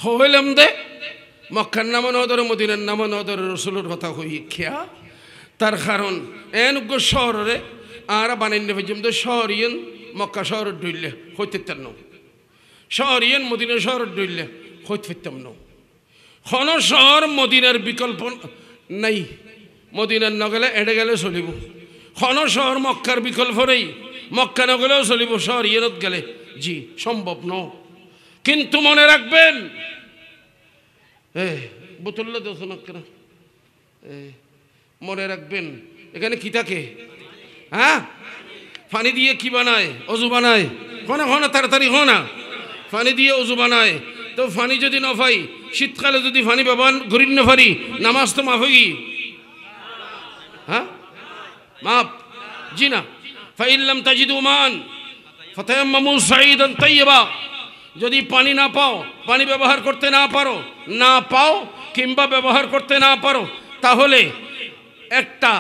হইলাম দে মক্কার নাম নদর মদিনার নাম নদর রসুলের কথা হই খেয়া তার কারণ এন শহরে আর বানাইলে ভেজম তো শহর ইয়েন মক্কা শহর ডইলে হইতে ন শহর ইয়েন মদিনা শহর ডইলে হইতে ফিরতাম ন খন শহর মদিনার বিকল্প নাই, মদিনার নগেলে এড়ে গেলে চলিব, খন শহর মক্কার বিকল্প নেই, মক্কা নগেলেও চলিব, শহর ইয়েনত গেলে জি সম্ভব ন। কিন্তু মনে রাখবেন বোতলটা দোষণ কেন মনে রাখবেন এখানে কি থাকে, হ্যাঁ পানি দিয়ে কি বানায় অজু বানায়, হনা হনা তাড়াতাড়ি হনা পানি দিয়ে অজু বানায়। তো পানি যদি না পাই শীতকালে যদি পানি ব্যবহার করি না পারি নামাজ তো মাফ হই, হ্যাঁ মাফ জি না। ফাইল্লাম তাজিদু মান ফাতায়াম্মামু সাঈদান তাইয়্যিবা, যদি পানি না পাও পানি ব্যবহার করতে না পারো না পাও কিংবা ব্যবহার করতে না পারো তাহলে একটা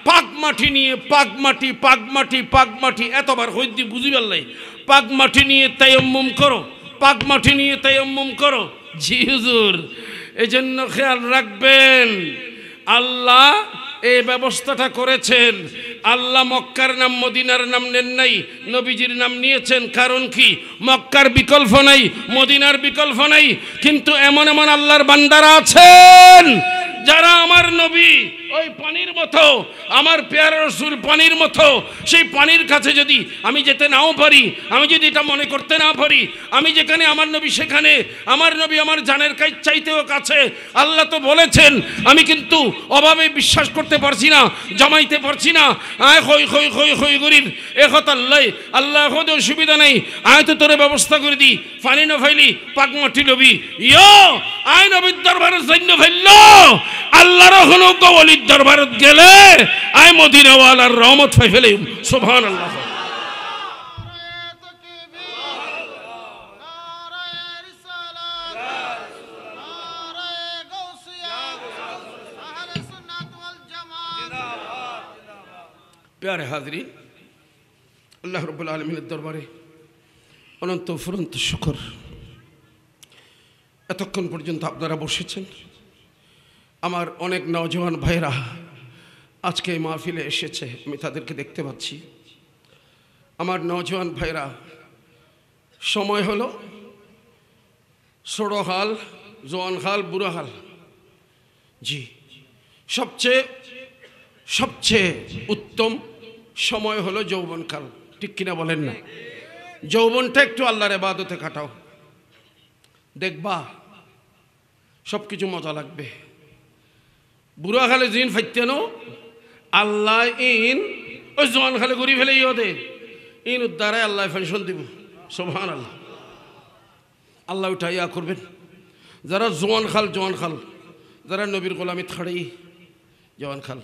পাক মাটি নিয়ে পাক মাটি পাক মাটি পাক মাটি এতবার হইদি বুঝি পারলাই পাক মাটি নিয়ে তায়াম্মুম করো, পাক মাটি নিয়ে তায়াম্মুম করো জি হুজুর। এজন্য খেয়াল রাখবেন আল্লাহ এই ব্যবস্থাটা করেছেন। আল্লাহ মক্কার নাম মদিনার নাম নেন নাই, নবীজির নাম নিয়েছেন। কারণ কি মক্কার বিকল্প নাই, মদিনার বিকল্প নাই, কিন্তু এমন এমন আল্লাহর বান্দারা আছেন যারা আমার নবী ওই পানির মতো, আমার পেয়ারা রাসূল পানির মতো, সেই পানির কাছে যদি আমি যেতে নাও পারি, আমি যদি এটা মনে করতে না পারি, আমি যেখানে আমার নবী সেখানে আমার নবী আমার জানের চাইতেও কাছে। আল্লাহ তো বলেছেন আমি কিন্তু অভাবে বিশ্বাস করতে পারছি না, জমাইতে পারছি না, আয় হই হই হই হই গরিব একথা আল্লাহ আল্লাহ হতে অসুবিধা নেই, আয় তো তোরে ব্যবস্থা করে দিই, পানি না ফাইলি পাক মাটি লবি ইয়ো আয় নবীর দরবারে সৈন্য ফেলল আল্লাহর হলো ওলির দরবারত গেলে আয় মদিনাওয়ালার রহমত পাই ফেলে সুবহানাল্লাহ। প্যারে হাজরিন, আল্লাহ রাব্বুল আলামিনের দরবারে অনন্ত ফুরন্ত শুকর, এতক্ষণ পর্যন্ত আপনারা বসেছেন। আমার অনেক নওজওয়ান ভাইরা আজকে এই মাহফিলে এসেছে, আমি তাদেরকে দেখতে পাচ্ছি। আমার নওজওয়ান ভাইরা, সময় হলো ছোড়ো হাল, জোয়ান হাল, বুড়ো হাল। জি, সবচেয়ে উত্তম সময় হলো যৌবনকাল, ঠিক কিনা বলেন না? যৌবনটা একটু আল্লাহর ইবাদতে কাটাও, দেখবা সব কিছু মজা লাগবে। বুড়া খালে জিন ফাইতেন আল্লাহ ইন ওই জোয়ান খালে ঘুরি ফেলে ইয়ে ইন উদ্ধারায় আল্লাহ পেনশন দিব। সুবহানাল্লাহ, আল্লাহ উঠাইয়া করবেন। যারা জোয়ান খাল যারা নবীর গোলামি থাড়ি জওয়ান খাল,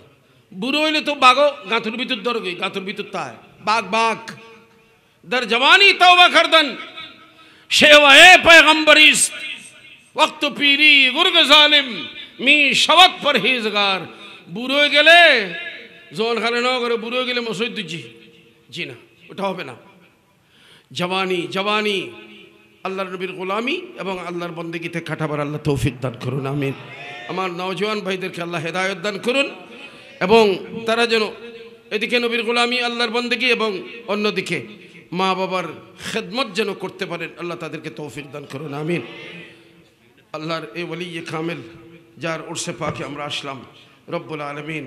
বুড়ো হইলে তো বাঘও গাঁথুর ভিতর দরগে, গাঁথুর ভিতর তাই বাঘ দর জওয়ানি তওবা করদন শেওয়ায়ে पैगंबरिस वक्त पीरी गुर्ग जालिम मी शवत परहेजगार। বুড়ো হয়ে গেলে জওয়ান খালে না করে, বুড়ো হয়ে গেলে মসজিদ জি না, ওটা হবে না। জওয়ানি আল্লাহর নবীর গোলামি এবং আল্লাহর বন্দেগীতে কাটাবার আল্লাহ তৌফিক দান করুন, আমিন। আমার নওজওয়ান ভাইদেরকে আল্লাহ হেদায়েত দান করুন এবং তারা যেন এদিকে নবীর গোলামি, আল্লাহর বন্দেগী এবং অন্যদিকে মা বাবার খেদমত যেন করতে পারেন, আল্লাহ তাদেরকে তৌফিক দান করুন, আমিন। আল্লাহর এই ওলিয়ে কামেল যার উরসে পাকে আমরা আসলাম, রব্বুল আলামিন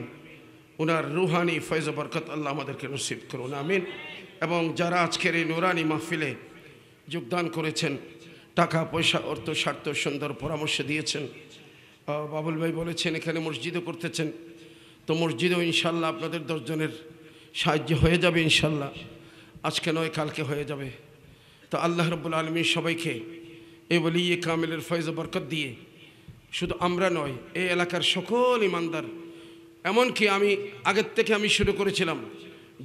ওনার রুহানি ফয়জ বরকত আল্লাহ আমাদেরকে নসিব করুন, আমিন। এবং যারা আজকের এই নুরানি মাহফিলে যোগদান করেছেন, টাকা পয়সা অর্থ স্বার্থ সুন্দর পরামর্শ দিয়েছেন, বাবুল ভাই বলেছেন এখানে মসজিদও করতেছেন, তো মসজিদও ইনশাল্লাহ আপনাদের 10 জনের সাহায্য হয়ে যাবে ইনশাল্লাহ, আজকে নয় কালকে হয়ে যাবে। তো আল্লাহ রাব্বুল আলামিন সবাইকে এই ওলিয়ে কামেলের ফয়জ বরকত দিয়ে, শুধু আমরা নয় এই এলাকার সকল ইমানদার, এমনকি আমি আগের থেকে আমি শুরু করেছিলাম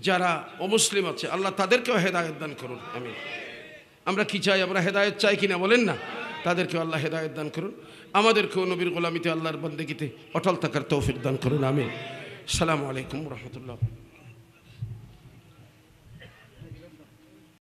যারা অমুসলিম আছে, আল্লাহ তাদেরকেও হেদায়েত দান করুন, আমিন। আমরা কি চাই? আমরা হেদায়েত চাই কিনা বলেন না? তাদেরকেও আল্লাহ হেদায়েত দান করুন, আমাদেরকেও নবীর গোলামিতে আল্লাহর বন্দেগীতে অটল থাকার তৌফিক দান করুন, আমিন। আসসালামু আলাইকুম ওয়া রাহমাতুল্লাহ।